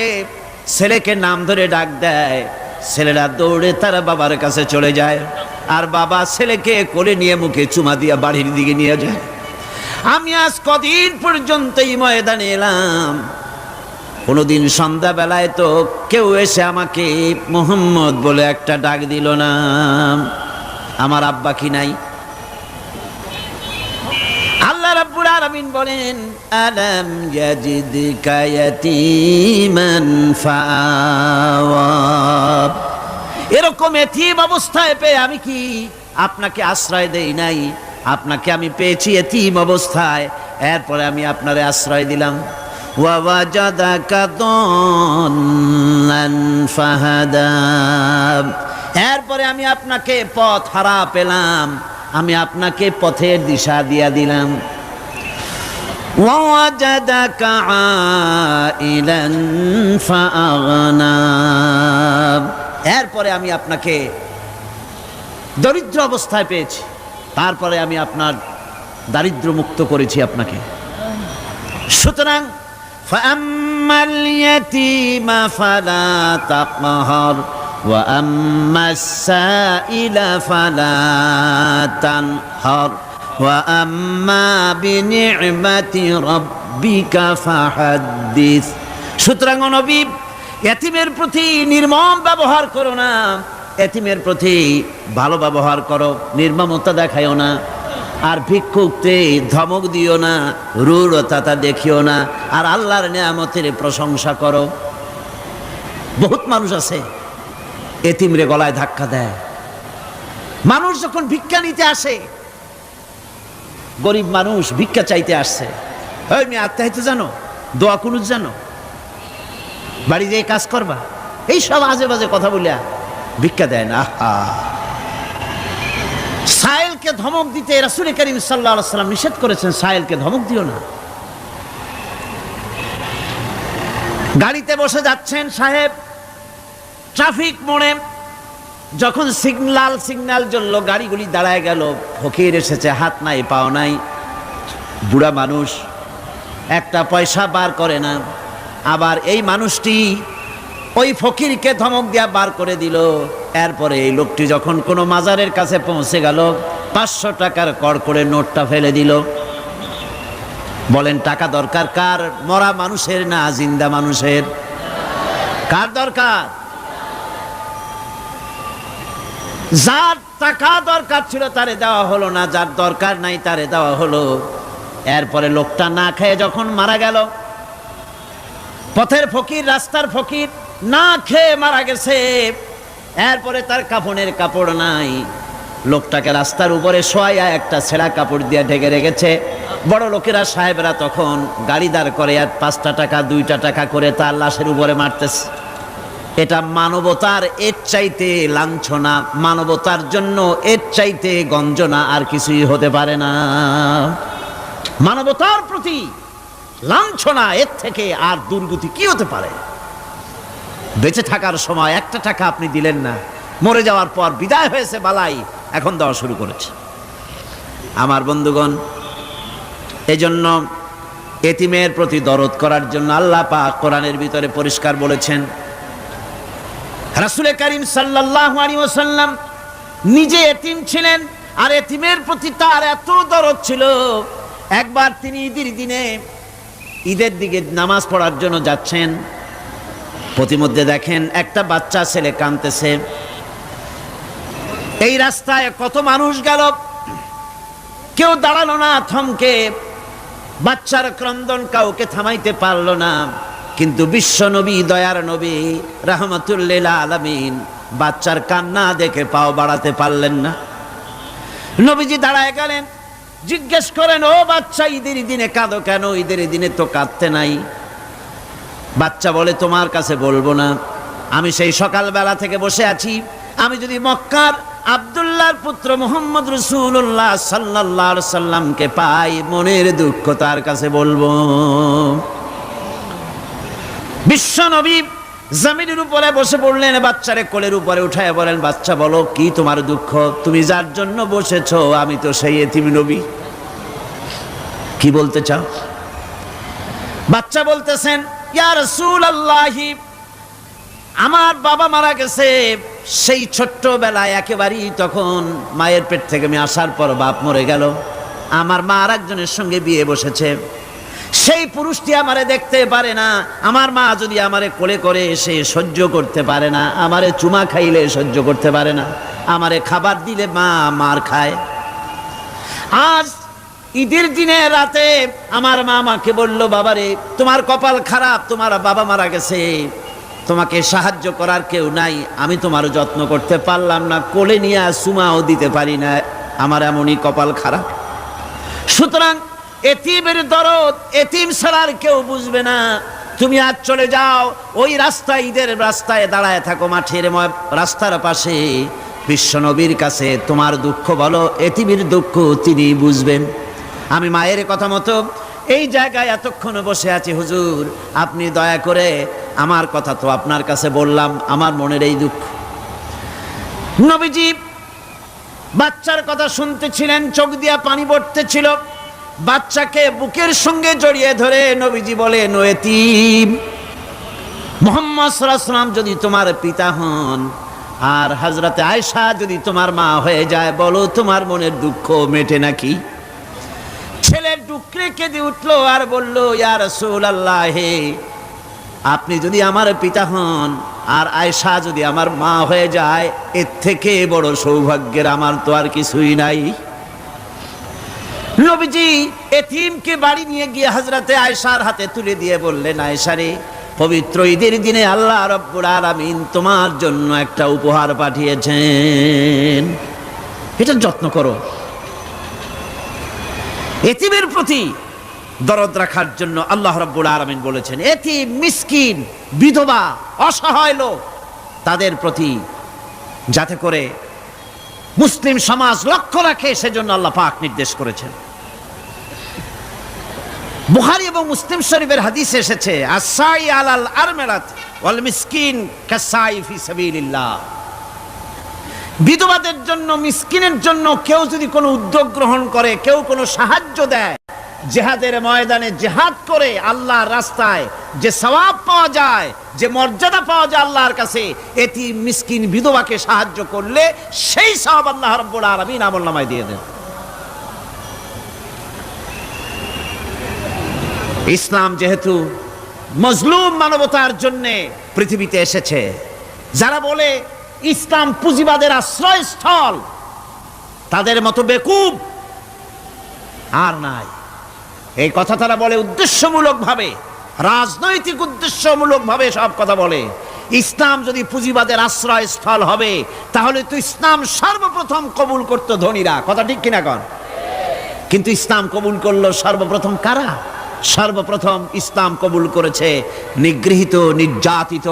ছেলেকে নাম ধরে ডাক দেয়, ছেলেরা দৌড়ে তারা বাবার কাছে চলে যায়, আর বাবা ছেলেকে কোলে নিয়ে মুখে চুমা দিয়া বাড়ির দিকে নিয়ে যায়। আমি আজ কদিন পর্যন্ত এই ময়দানে এলাম, কোনোদিন সন্ধ্যাবেলায় তো কেউ এসে আমাকে মুহাম্মদ বলে একটা ডাক দিল না। আমার আব্বা কি নাই? আল্লাহ রাব্বুল আলামিন বলেন, আলাম ইয়াজিদকা ইয়াতীমান ফাআওয়া। এরকম এতিম অবস্থায় পেয়ে আমি কি আপনাকে আশ্রয় দেই নাই? আপনাকে আমি পেয়েছি এতিম অবস্থায়, এরপরে আমি আপনারে আশ্রয় দিলাম। ওয়া ওয়াজাদাকা দাল্লান ফাহাদা। এরপরে আমি আপনাকে পথ হারা পেলাম, আমি আপনাকে পথের দিশা দিয়া দিলাম। ওয়া ওয়াজাদাকা আইলান ফাআগনা। এরপরে আমি আপনাকে দরিদ্র অবস্থায় পেয়েছি, তারপরে আমি আপনার দারিদ্র মুক্ত করেছি আপনাকে। সুতরাং ফাআম্মাল ইয়াতীমা ফালা তাকহার ওয়া আম্মাস সাইলা ফালা তানহার ওয়া আম্মা বিনি'মাতি রাব্বিকা ফাহাদ্দিস। সুতরাং নবী, এতিমের প্রতি নির্মম ব্যবহার করো না, এতিমের প্রতি ভালো ব্যবহার করো, নির্মমতা দেখাইও না। আর ভিক্ষুককে ধমক দিও না, রূঢ়তা দেখিও না, আর আল্লাহর নিয়ামতের প্রশংসা করো। বহুত মানুষ আছে এতিমরে গলায় ধাক্কা দেয়। মানুষ যখন ভিক্ষা নিতে আসে, গরিব মানুষ ভিক্ষা চাইতে আসছে, ওই মেয়ে আত্মাহিত জানো, দোয়া কুনুত জানো, বাড়ি যেয়ে কাজ করবা, এই সব আজে বাজে কথা বলিয়া ভিক্ষা দেয় না। সায়েলকে ধমক দিতে রাসূল করিম সাল্লাল্লাহু আলাইহি ওয়াসাল্লাম নিষেধ করেছেন, সায়েলকে ধমক দিও না। গাড়িতে বসে যাচ্ছেন সাহেব, ট্রাফিক মোড়ে যখন সিগন্যাল জ্বললো, গাড়িগুলি দাঁড়ায় গেল, ফকির এসেছে, হাত নাই পাও নাই, বুড়া মানুষ, একটা পয়সা বার করে না। আবার এই মানুষটি ওই ফকিরকে ধমক দিয়া বার করে দিল। এরপরে এই লোকটি যখন কোনো মাজারের কাছে পৌঁছে গেল, 500 টাকার কড়কড়ে নোটটা ফেলে দিল। বলেন টাকা দরকার কার? মরা মানুষের না জিন্দা মানুষের? কার দরকার? যার টাকা দরকার ছিল তারে দেওয়া হলো না, যার দরকার নাই তারে দেওয়া হলো। এরপরে লোকটা না খেয়ে যখন মারা গেল, পথের ফকির, রাস্তার ফকির, না খেয়ে মারা গেছে। এরপরে তার কাফনের কাপড় নাই, লোকটাকে রাস্তার উপরে শোয়াইয়া একটা ছেঁড়া কাপড় দিয়ে ঢেকে রেখেছে। বড় লোকেরা, সাহেবরা তখন গাড়ি দাঁড় করে আর 5টা টাকা 2টা টাকা করে তার লাশের উপরে মারতেছে। এটা মানবতার এর চাইতে লাঞ্ছনা, মানবতার জন্য এর চাইতে গঞ্জনা আর কিছুই হতে পারে না। মানবতার প্রতি লাঞ্ছনা, এর থেকে আর দুর্গতি কি হতে পারে? বেঁচে থাকার সময় 1টা টাকা আপনি দিলেন না, মরে যাওয়ার পর বিদায় হয়েছে বালাই, এখন দেওয়া শুরু করেছে। আমার বন্ধুগণ, এজন্য এতিমের প্রতি দরদ করার জন্য আল্লাহ পাক কোরআনের ভিতরে পরিষ্কার বলেছেন। রাসূল করিম সাল্লাল্লাহু আলাইহি ওয়াসাল্লাম নিজে এতিম ছিলেন, আর এতিমের প্রতি তার এত দরদ ছিল, একবার তিনি ঈদের দিকে নামাজ পড়ার জন্য যাচ্ছেন, প্রতিমধ্যে দেখেন একটা বাচ্চা ছেলে কাঁদতেছে। এই রাস্তায় কত মানুষ গেল, কেউ দাঁড়ালো না থমকে, বাচ্চার ক্রন্দন কাউকে থামাইতে পারলো না। কিন্তু বিশ্ব নবী, দয়ার নবী রাহমাতুল লিল আলামিন বাচ্চার কান্না দেখে পাও বাড়াতে পারলেন না। নবীজি দাঁড়ায় গেলেন, জিজ্ঞেস করেন, ও বাচ্চা, ঈদের দিনে কাঁদো কেন? ঈদের দিনে তো কাঁদতে নাই। বাচ্চা বলে তোমার কাছে বলবো না, আমি সেই সকালবেলা থেকে বসে আছি, আমি যদি মক্কার আব্দুল্লাহর পুত্র মুহাম্মদ রাসূলুল্লাহ সাল্লাল্লাহু আলাইহি সাল্লামকে পাই, মনের দুঃখ তার কাছে বলবো। বিশ্ব নবী জমিনের উপরে বসে পড়লেন, বাচ্চারে কোলের উপরে উঠায় বলেন, বাচ্চা বলো কি তোমার দুঃখ, তুমি যার জন্য বসেছো আমি তো সেই এতিম নবী, কি বলতে চাও? বাচ্চা বলতেছেন, ইয়া রাসূলুল্লাহ, আমার বাবা মারা গেছে সেই ছোট্টবেলায়, একেবারেই তখন মায়ের পেট থেকে আমি আসার পর বাপ মরে গেল, আমার মা আর একজনের সঙ্গে বিয়ে বসেছে, সেই পুরুষটি আমারে দেখতে পারে না, আমার মা যদি আমারে কোলে করে এসে সহ্য করতে পারে না, আমারে চুমা খাইলে সহ্য করতে পারে না, আমারে খাবার দিলে মা মার খায়। আজ ঈদের দিনে রাতে আমার মা আমাকে বলল, বাবারে তোমার কপাল খারাপ, তোমার বাবা মারা গেছে, তোমাকে সাহায্য করার কেউ নাই, আমি তোমার যত্ন করতে পারলাম না, কোলে নিয়ে চুমাও দিতে পারি না, আমার এমনই কপাল খারাপ। সুতরাং এতিমের দরদ এতিম ছাড়ার কেউ বুঝবে না, তুমি আজ চলে যাও, ওই রাস্তায়, ঈদের রাস্তায় দাঁড়ায় থাকো, মাঠের রাস্তার পাশে, বিশ্বনবীর কাছে তোমার দুঃখ বলো, এতিমের দুঃখ তিনি বুঝবেন। আমি মায়ের কথা মতো এই জায়গায় এতক্ষণ বসে আছি, হুজুর আপনি দয়া করে, আমার কথা তো আপনার কাছে বললাম, আমার মনের এই দুঃখ। নবীজি বাচ্চার কথা শুনতেছিলেন, চোখ দিয়া পানি পড়তেছিল, বাচ্চাকে বুকের সঙ্গে জড়িয়ে ধরে নবীজি বলেন, ও এতিম, মুহাম্মদ সাল্লাল্লাহু আলাইহি ওয়াসাল্লাম যদি তোমার পিতা হন আর হযরতে আয়েশা যদি তোমার মা হয়ে যায়, বলো তোমার মনের দুঃখ মেটে নাকি? ছেলের ডুকরে কেঁদে উঠলো আর বলল, ইয়া রাসূলুল্লাহ, আপনি যদি আমার পিতা হন আর আয়েশা যদি আমার মা হয়ে যায়, এর থেকে বড় সৌভাগ্যের আমার তো আর কিছুই নাই। নবীজি এতিমকে বাড়ি নিয়ে গিয়ে হযরতে আয়েশার হাতে তুলে দিয়ে বললেন, আয়েশা রে, পবিত্র ঈদের দিনে আল্লাহ রাব্বুল আলামিন তোমার জন্য একটা উপহার পাঠিয়েছেন, এটা যত্ন করো। এতিমের প্রতি দরদ রাখার জন্য আল্লাহ রাব্বুল আলামিন বলেছেন, এতিম, মিসকিন, বিধবা, অসহায় লোক, তাদের প্রতি যাতে করে মুসলিম সমাজ লক্ষ্য রাখে, সেজন্য আল্লাহ পাক নির্দেশ করেছেন। বুখারী এবং মুসলিম শরীফের হাদিসে এসেছে, আস-সাই আলাল আরমালাত ওয়াল মিসকিন কাস-সাই ফি সাবিলিল্লাহ, বিধবাদের জন্য, মিসকিনের জন্য কেউ যদি কোনো উদ্যোগ গ্রহণ করে, কেউ কোনো সাহায্য দেয়, জিহাদের ময়দানে জিহাদ করে আল্লাহর রাস্তায় যে সওয়াব পাওয়া যায়, যে মর্যাদা পাওয়া যায় আল্লাহর কাছে, এতিম, মিসকিন, বিধবাকে সাহায্য করলে সেই সওয়াব আল্লাহ রাব্বুল আলামিন আমলনামায় দিয়ে দেন। ইসলাম যেহেতু মজলুম মানবতার জন্য পৃথিবীতে এসেছে, যারা বলে ইসলাম পুঁজিবাদের আশ্রয়স্থল, তাদের মতো বেকুব আর নাই। এই কথা তারা বলে উদ্দেশ্যমূলক ভাবে, রাজনৈতিক উদ্দেশ্যমূলক ভাবে সব কথা বলে। ইসলাম যদি পুঁজিবাদের আশ্রয়স্থল হবে, তাহলে তো ইসলাম সর্বপ্রথম কবুল করত ধনীরা, কথা ঠিক কিনা কন? কিন্তু ইসলাম কবুল করলো সর্বপ্রথম কারা? সর্বপ্রথম ইসলাম কবুল করেছে নিগৃহীত, নির্যাতিত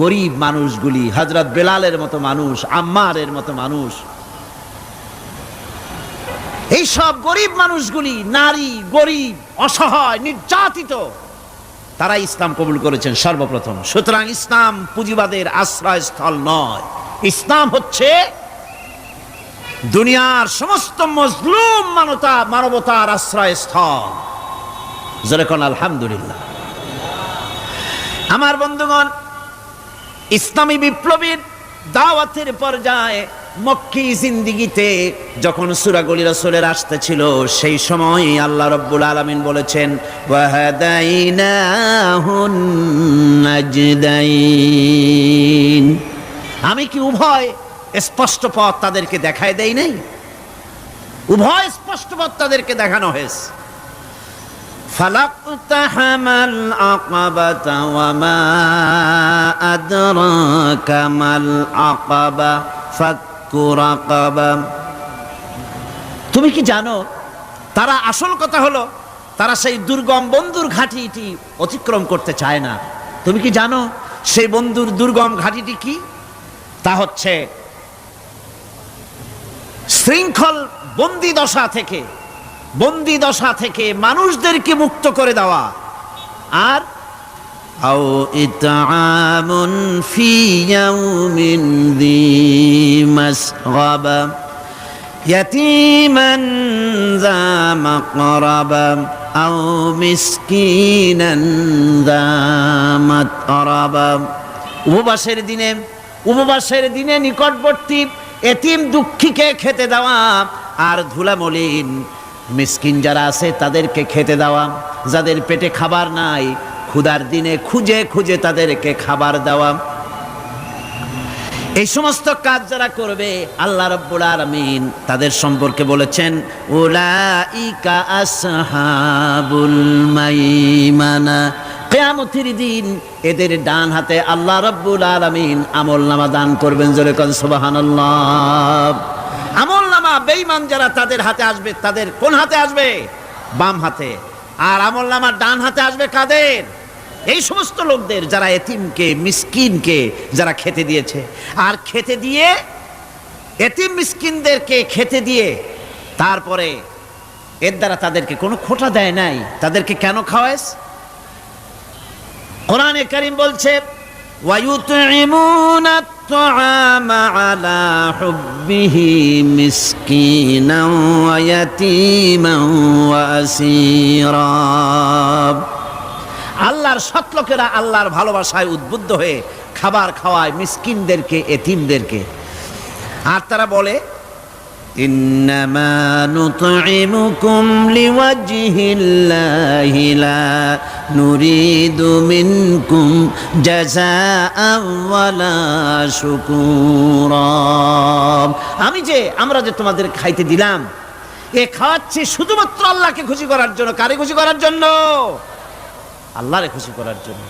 গরিব মানুষগুলি, হযরত বেলালের মতো মানুষ, আম্মারের মতো মানুষ, এই সব গরিব মানুষগুলি, নারী, গরিব, অসহায়, নির্যাতিত, তারা ইসলাম কবুল করেছেন সর্বপ্রথম। সুতরাং ইসলাম পুঁজিবাদের আশ্রয়স্থল নয়, ইসলাম হচ্ছে দুনিয়ার সমস্ত মজলুম মানবতার আশ্রয়স্থল। যেরকম আলহামদুলিল্লাহ। আমার বন্ধুগণ, ইসলামী বিপ্লবীর দাওয়াতের পর্যায়ে মক্কি জিন্দিগিতে যখন সূরাগুলি রাসূলের আসতেছিল, সেই সময় আল্লাহ রাব্বুল আলামিন বলেছেন, ওয়াহাদাইনাহুন নাজদাইন, আমি কি উভয় স্পষ্ট পথ তাদেরকে দেখায় দেই নাই? উভয় স্পষ্ট পথ তাদেরকে দেখানো হয়েছে। ফালাকতাহামাল আকাবাতা ওয়া মা আদরাকা মাল আকাবা ফাক্কু রাকাবা। তুমি কি জানো, তারা, আসল কথা হলো তারা সেই দুর্গম বন্ধুর ঘাঁটিটি অতিক্রম করতে চায় না, তুমি কি জানো সেই বন্ধুর দুর্গম ঘাটিটি কি? তা হচ্ছে শৃঙ্খল বন্দি দশা থেকে মানুষদেরকে মুক্ত করে দেওয়া। আর আও ইতআমুন ফি ইয়াউমিন যী মাসগাবা ইয়াতীমান যা মাকরাবা আও মিসকিনান যা মাতরাবা। উপবাসের দিনে নিকটবর্তী এতিম দুঃখীকে খেতে দেওয়া, আর ধুলামলিন মিসকিন যারা আছে তাদেরকে খেতে দেওয়া, যাদের পেটে খাবার নাই ক্ষুধার দিনে খুঁজে খুঁজে তাদেরকে খাবার দেওয়া। এই সমস্ত কাজ যারা করবে আল্লাহ রাব্বুল আলামিন তাদের সম্পর্কে বলেছেন উলাইকা আসহাবুল মাইমানা। কিয়ামতের দিন এদের ডান হাতে আল্লাহ রাব্বুল আলামিন আমলনামা দান করবেন। জোরে কোন সুবহানাল্লাহ। আমলনামা বেঈমান যারা তাদের হাতে আসবে, তাদের কোন হাতে আসবে? বাম হাতে। আর আমলনামা ডান হাতে আসবে কাদের? এই সমস্ত লোকদের যারা এতিমকে মিসকিনকে যারা খেতে দিয়েছে। আর খেতে দিয়ে এতিম মিসকিনদেরকে খেতে দিয়ে তারপরে এর দ্বারা তাদেরকে কোনো খোঁটা দেয় নাই। তাদেরকে কেন খাওয়াস? কোরআনে কারীম বলছে ওয়ায়ুতঈমুনা আত-তাআমা আলা হুব্বিহি মিসকিনান ওয়া ইয়াতীমান ওয়া আসীরা। আল্লাহর সৎ লোকেরা আল্লাহর ভালোবাসায় উদ্বুদ্ধ হয়ে খাবার খাওয়ায় মিসকিনদেরকে, এতিমদেরকে। আর তারা বলে ইন্নামা নুতঈমুকুম লিওয়াজহিল্লাহি লা নুরিদু মিনকুম জাযাআন ওয়ালা শুকুরা। আমরা যে তোমাদের খাইতে দিলাম, এ খাওয়াচ্ছি শুধুমাত্র আল্লাহকে খুশি করার জন্য। কারে খুশি করার জন্য? আল্লাহরে খুশি করার জন্য।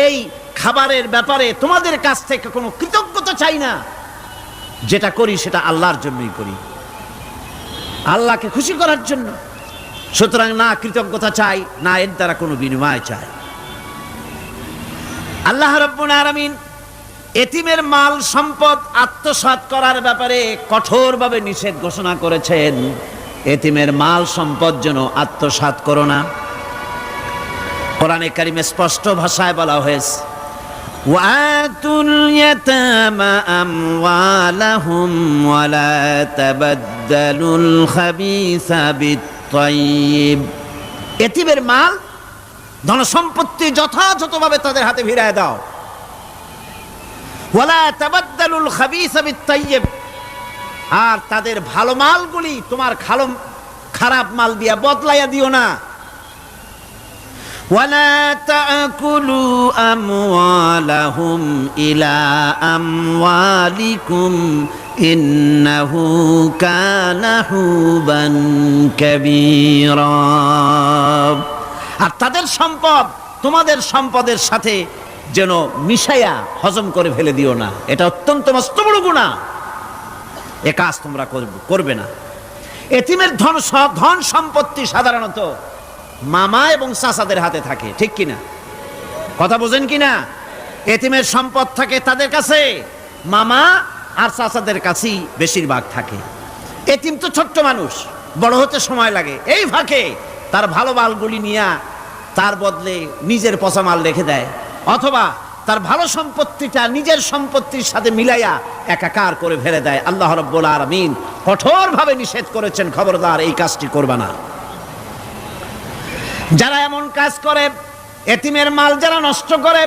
এই খাবারের ব্যাপারে তোমাদের কাছ থেকে কোনো কৃতজ্ঞতা চাই না। যেটা করি সেটা আল্লাহর জন্যই করি, আল্লাহকে খুশি করার জন্য। সুতরাং না কৃতজ্ঞতা চাই, না এর দ্বারা কোনো বিনিময় চাই। আল্লাহ রাব্বুল আলামিন এতিমের মাল সম্পদ আত্মসাৎ করার ব্যাপারে কঠোরভাবে নিষেধ ঘোষণা করেছেন। এতিমের মাল সম্পদ যেন আত্মসাৎ করো না। কোরআনে কারিমে স্পষ্ট ভাষায় বলা হয়েছে ওয়াতুল ইয়াতামা আমওয়ালাহুম ওয়ালা তাবাদদালুল খাবিসা বিত-তাইয়্যিব। এতিমের মাল ধন সম্পত্তি যথাযথভাবে তাদের হাতে ফিরিয়ে দাও। ওয়ালা তাবাদদালুল খাবিসা বিত-তাইয়্যিব। আর তাদের ভালো মালগুলি তোমার খারাপ মাল দিয়া বদলাইয়া দিও না। ولا تأكلوا أموالهم إلى أموالكم إنه كان حوبا كبيرا। আর তাদের সম্পদ তোমাদের সম্পদের সাথে যেন মিশাইয়া হজম করে ফেলে দিও না। এটা অত্যন্ত মস্ত বড় গুনাহ। এ কাজ তোমরা করবে না। এতিমের ধন সম্পত্তি সাধারণত মামা এবং চাচাদের হাতে থাকে, ঠিক কিনা? কথা বোঝেন কিনা? এতিমের সম্পদ থাকে তাদের কাছে, মামা আর চাচাদের কাছেই বেশিরভাগ থাকে। এতিম তো ছোট্ট মানুষ, বড় হতে সময় লাগে। এই ফাঁকে তার ভালো মালগুলি নিয়ে তার বদলে নিজের পচা মাল রেখে দেয়, অথবা তার ভালো সম্পত্তিটা নিজের সম্পত্তির সাথে মিলাইয়া একাকার করে ফেলে দেয়। আল্লাহ রাব্বুল আলামিন কঠোরভাবে নিষেধ করেছেন, খবরদার এই কাজটি করবা না। যারা এমন কাজ করে, এতিমের মাল যারা নষ্ট করে,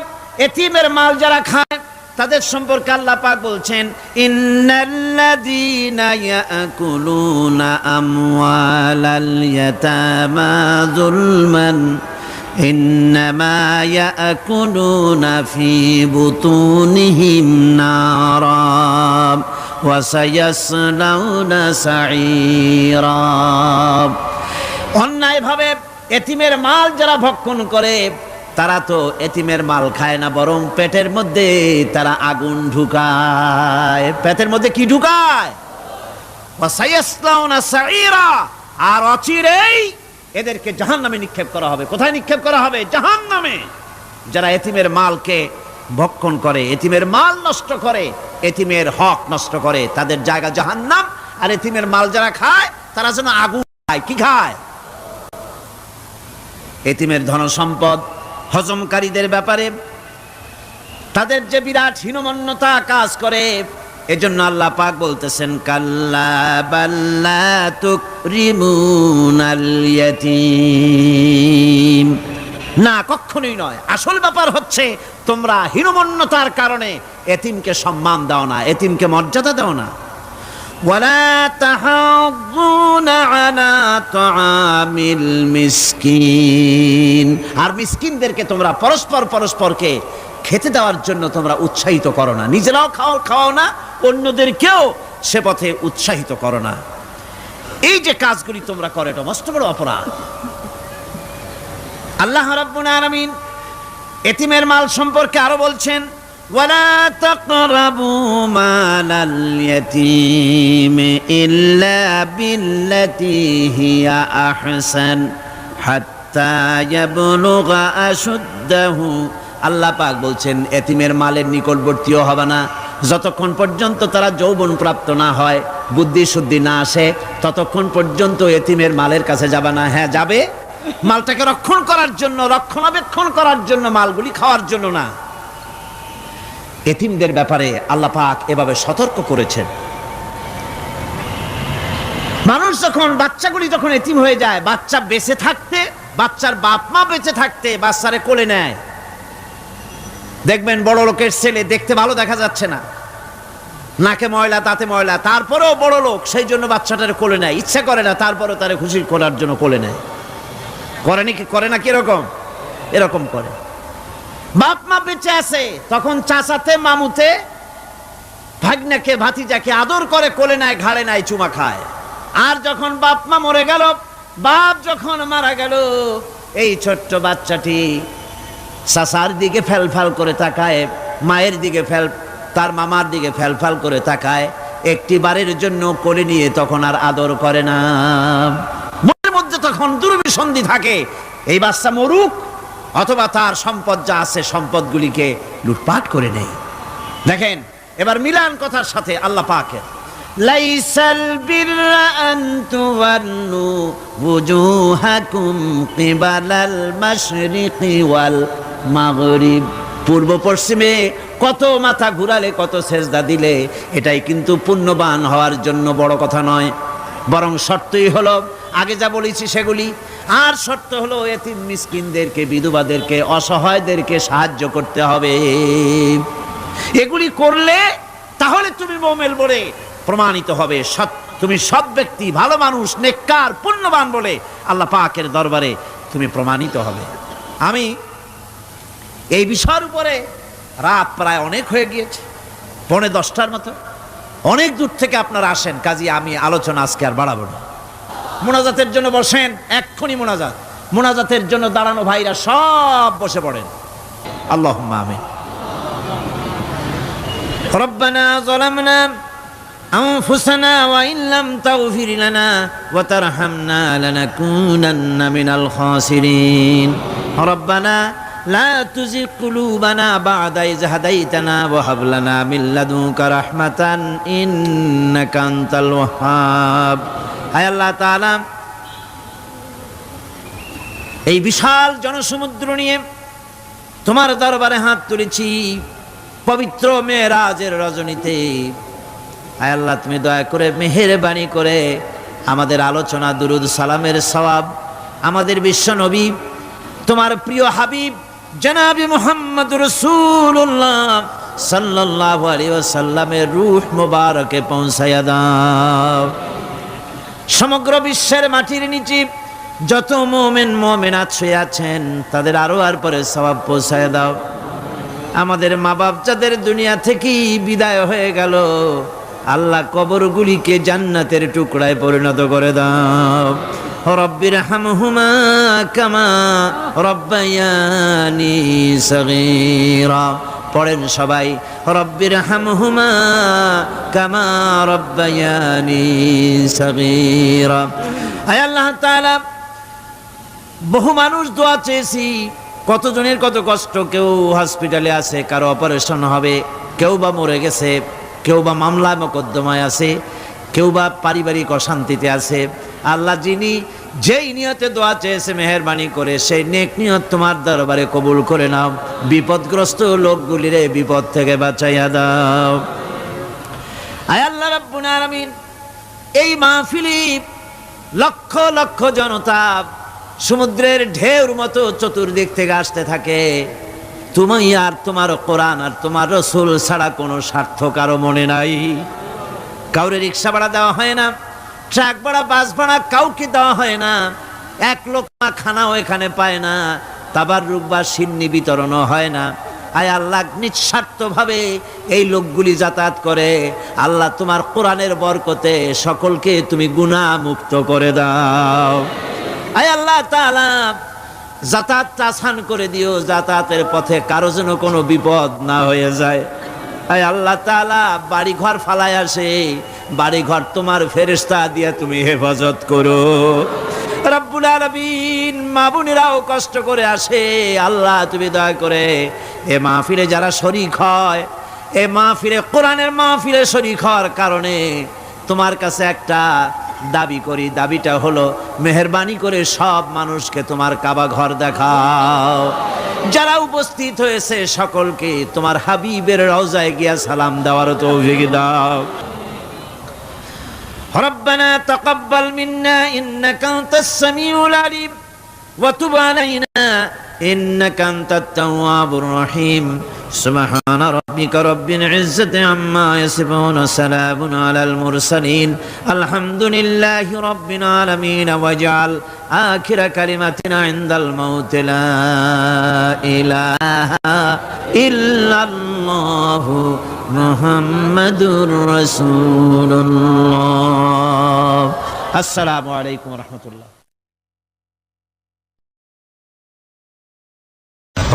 এতিমের মাল যারা খায়, তাদের সম্পর্কে আল্লাহ পাক বলছেন ইন্নাল্লাযীনা ইয়াকুলুনা আমওয়ালাল ইয়াতামা যুলমান ইন্নামা ইয়াকুলুনা ফি বুতুনিহিম নারা ওয়া সায়াসলাউনা সাঈরা। অন্যায়ভাবে এতিমের মাল যারা ভক্ষণ করে তারা তো এতিমের মাল খায় না, বরং পেটের মধ্যে তারা আগুন ঢুকায়। পেটের মধ্যে কি ঢুকায়? ওয়াসায়াসলাউনা সাঈরা। আর অচিরেই এদেরকে জাহান্নামে নিক্ষেপ করা হবে। কোথায় নিক্ষেপ করা হবে? জাহান্নামে। যারা এতিমের মালকে ভক্ষণ করে, এতিমের মাল নষ্ট করে, এতিমের হক নষ্ট করে, তাদের জায়গা জাহান্নাম। আর এতিমের মাল যারা খায় তারা যেন আগুন খায়। কি খায়? এতিমের ধন সম্পদ হজমকারীদের ব্যাপারে তাদের যে বিরাট হীনমন্যতা কাজ করে, এজন্য আল্লাহ পাক বলতেছেন কাল্লা বাল্লা তুকরিমুনাল ইয়াতীম। না, কখনোই নয়। আসল ব্যাপার হচ্ছে তোমরা হীনমন্যতার কারণে এতিমকে সম্মান দাও না, এতিমকে মর্যাদা দাও না। ওয়ালা তাহাজ্জুনা আলা তাআমিল মিসকিন। আর মিসকিনদেরকে তোমরা পরস্পরকে খেতে দেওয়ার জন্য তোমরা উৎসাহিত করো না, নিজেরাও খাওয়াও না, অন্যদেরকেও সে পথে উৎসাহিত করো না। এই যে কাজগুলি তোমরা করো, এটা মস্ত বড় অপরাধ। আল্লাহ রাব্বুল আলামিন এতিমের মাল সম্পর্কে আরো বলছেন ওয়ালা তাকরাবু মালাল ইয়াতীম ইল্লা বিল্লাতি হিয়া আহসান হাত্তা ইয়াবলুগা আশুদ্দাহু। আল্লাহ পাক বলছেন এতিমের মালের নিকটবর্তীও হবে না যতক্ষণ পর্যন্ত তারা যৌবন প্রাপ্ত না হয়, বুদ্ধি শুদ্ধি না আসে, ততক্ষণ পর্যন্ত এতিমের মালের কাছে যাবে না। হ্যাঁ যাবে, মালটাকে রক্ষণ করার জন্য, রক্ষণাবেক্ষণ করার জন্য, মালগুলি খাওয়ার জন্য না। এতিমদের ব্যাপারে আল্লাহ পাক এভাবে সতর্ক করেছেন। মানুষ যখন, বাচ্চাগুলি যখন এতিম হয়ে যায়, বাচ্চা বেঁচে থাকতে, বাচ্চার বাপ মা বেঁচে থাকতে বাচ্চারে কোলে নেয়। দেখবেন বড় লোকের ছেলে দেখতে ভালো দেখা যাচ্ছে না, নাকে ময়লা, তাতে ময়লা, তারপরেও বড় লোক, সেই জন্য বাচ্চাটারে কোলে নেয়। ইচ্ছা করে না, তারপরেও তারে খুশি করার জন্য কোলে নেয়। করে না কিরকম? এরকম করে। বাপ মা বেঁচে আছে তখন চাচাতে মামুতে ভাগ্নাকে ভাতিজাকে আদর করে কোলে নেয়, ঘাড়ে নেয়, চুমা খায়। আর যখন বাপ মা মরে গেল, বাপ যখন মারা গেল, এই ছোট্ট বাচ্চাটি চাচার দিকে ফ্যালফ্যাল করে তাকায়, মায়ের দিকে তার মামার দিকে ফ্যালফ্যাল করে তাকায়, একটি বারের জন্য কোলে নিয়ে তখন আর আদর করে না। মনের মধ্যে তখন দুর্বিসন্ধি থাকে, এই বাচ্চা মরুক অথবা তার সম্পদ যা আছে সম্পদগুলিকে লুটপাট করে নেয়। দেখেন এবার মিলান কথার সাথে আল্লাহ পাকের লাইসাল বিররা আন তুওয়াল্লু ওয়ুজুহাকুম কিবালাল মাশরিকি ওয়াল মাগরিব। পূর্ব পশ্চিমে কত মাথা ঘুরালে, কত সেজদা দিলে, এটাই কিন্তু পুণ্যবান হওয়ার জন্য বড় কথা নয়। বরং শর্তই হলো আগে যা বলেছি সেগুলি। আর শর্ত হলো এতিম মিসকিনদেরকে, বিধবাদেরকে, অসহায়দেরকে সাহায্য করতে হবে। এগুলি করলে তাহলে তুমি মুমিন বলে প্রমাণিত হবে, তুমি সৎ ব্যক্তি, ভালো মানুষ, নেককার, পুণ্যবান বলে আল্লাহ পাকের দরবারে তুমি প্রমাণিত হবে। আমি এই বিষয়ের উপরে রাত প্রায় অনেক হয়ে গিয়েছে, 9:45 মতো। অনেক দূর থেকে আপনারা আসেন, কাজী আমি আলোচনা আজকে আর বাড়াবো না। মোনাজাতের জন্য বসেন, এক্ষুনি মোনাজাতের জন্য দাঁড়ানো ভাইরা সব বসে পড়েন। আল্লাহুম্মা আমিন। রব্বানা যালামনা আনফুসানা ওয়া ইন লাম তাগফির লানা ওয়া তারহামনা লানাকুনান্না মিনাল খাসিরিন। রব্বানা লা তুযিগ কুলুবানা বা'দা ইয হাদাইতানা ওয়া হাব লানা মিন লাদুনকা রাহমাতান ইন্নাকা আনতাল ওয়াহ্হাব। হায় আল্লাহ তাআলা, এই বিশাল জনসমুদ্র নিয়ে তোমার দরবারে হাত তুলেছি পবিত্র মেরাজের রজনীতে। হায় আল্লাহ, তুমি দয়া করে মেহেরবানি করে আমাদের আলোচনা, দুরুদ সালামের সওয়াব আমাদের বিশ্ব নবী, তোমার প্রিয় হাবিব জনাবে মুহাম্মদ রাসূলুল্লাহ সাল্লাল্লাহু আলাইহি ওয়াসাল্লামের রূহ মুবারকে পৌঁছায়া দাও। সমগ্র বিশ্বের মাটির নিচে যত মুমিন মুমিনাত শুয়ে আছেন তাদের আরো আর পরে সওয়াব পৌঁছায় দাও। আমাদের মা বাপ যাদের দুনিয়া থেকেই বিদায় হয়ে গেল, আল্লাহ কবরগুলিকে জান্নাতের টুকরায় পরিণত করে দাও। রব্বির হামহুমা কামা রব্বায়ানি সগীরা। পড়েন সবাই, রব্বির হামহুমা কামা রব্বায়ানি সগীরা। আয় আল্লাহ তাআলা, বহু মানুষ দোয়া চেয়েছি, কতজনের কত কষ্ট, কেউ হসপিটালে আছে, কারো অপারেশন হবে, কেউ বা মরে গেছে, কেউ বা মামলা মোকদ্দমায় আছে, কেউ বা পারিবারিক অশান্তিতে আছে। আল্লাহ যিনি যেই নিয়তে দোয়া চেয়েছে মেহেরবানি করে সেই নেক নিয়ত তোমার দরবারে কবুল করে নাও। বিপদগ্রস্ত লোকগুলিরে বিপদ থেকে বাঁচাইয়া দাও। আয় আল্লাহ রাব্বুল আলামিন, এই মাহফিলে লক্ষ লক্ষ জনতা সমুদ্রের ঢেউর মতো চতুর্দিক থেকে আসতে থাকে। তুমি আর তোমার কোরআন আর তোমার রসুল ছাড়া কোনো স্বার্থ কারো মনে নাই। কাউরে রিক্সা ভাড়া দেওয়া হয় না, ট্রাক ভাড়া, বাস ভাড়া কাউকে দেওয়া হয় না। এক লোকমা খানাও এখানে পায় না, তাবাররুক বা সিন্নি বিতরণও হয় না। আয় আল্লাহ, নিঃস্বার্থভাবে এই লোকগুলি যাতায়াত করে। আল্লাহ তোমার কোরআনের বরকতে সকলকে তুমি গুনাহ মুক্ত করে দাও। আয় আল্লাহ তাআলা, যাতায়াতটা আসান করে দিও, যাতায়াতের পথে কারো যেন কোনো বিপদ না হয়ে যায়। আয় আল্লাহ তাআলা, বাড়ি ঘর ফালায় আসে, বাড়ি ঘর তোমার ফেরেশতা দিয়ে তুমি হেফাজত করো। রব্বুল আলামিন, মা বোনেরাও কষ্ট করে আসে, আল্লাহ তুমি দয়া করে এ মাহফিলে যারা শরীক হয়, এ মাহফিলে কোরআনের মাহফিলে শরীক হওয়ার কারণে তোমার কাছে একটা দাবি করি। দাবিটা হলো, মেহেরবানি করে সব মানুষকে তোমার কাবা ঘর দেখাও। যারা উপস্থিত হয়েছে সকলকে তোমার হাবিবের রওজায় গিয়া সালাম দেওয়ার তৌফিক দাও। রব্বানা তাকাব্বাল মিন্না ইন্নাকা আনতাস সামিউল আলিম ওয়া তুব আলাইনা ইন্নাকা আনতাত তাওয়াবুর রহিম। সুবহানা রাব্বিকা রাব্বিল ইজ্জাতি আম্মা ইয়াসিফুন ওয়া সালামুন আলাল মুরসালিন আলহামদুলিল্লাহি রাব্বিল আলামিন। ওয়াজআল আখিরা কালিমাতিনা ইনদাল মাউত লা ইলাহা ইল্লাল্লাহু মুহাম্মাদুর রাসূলুল্লাহ। আসসালামু আলাইকুম ওয়া রাহমাতুল্লাহ।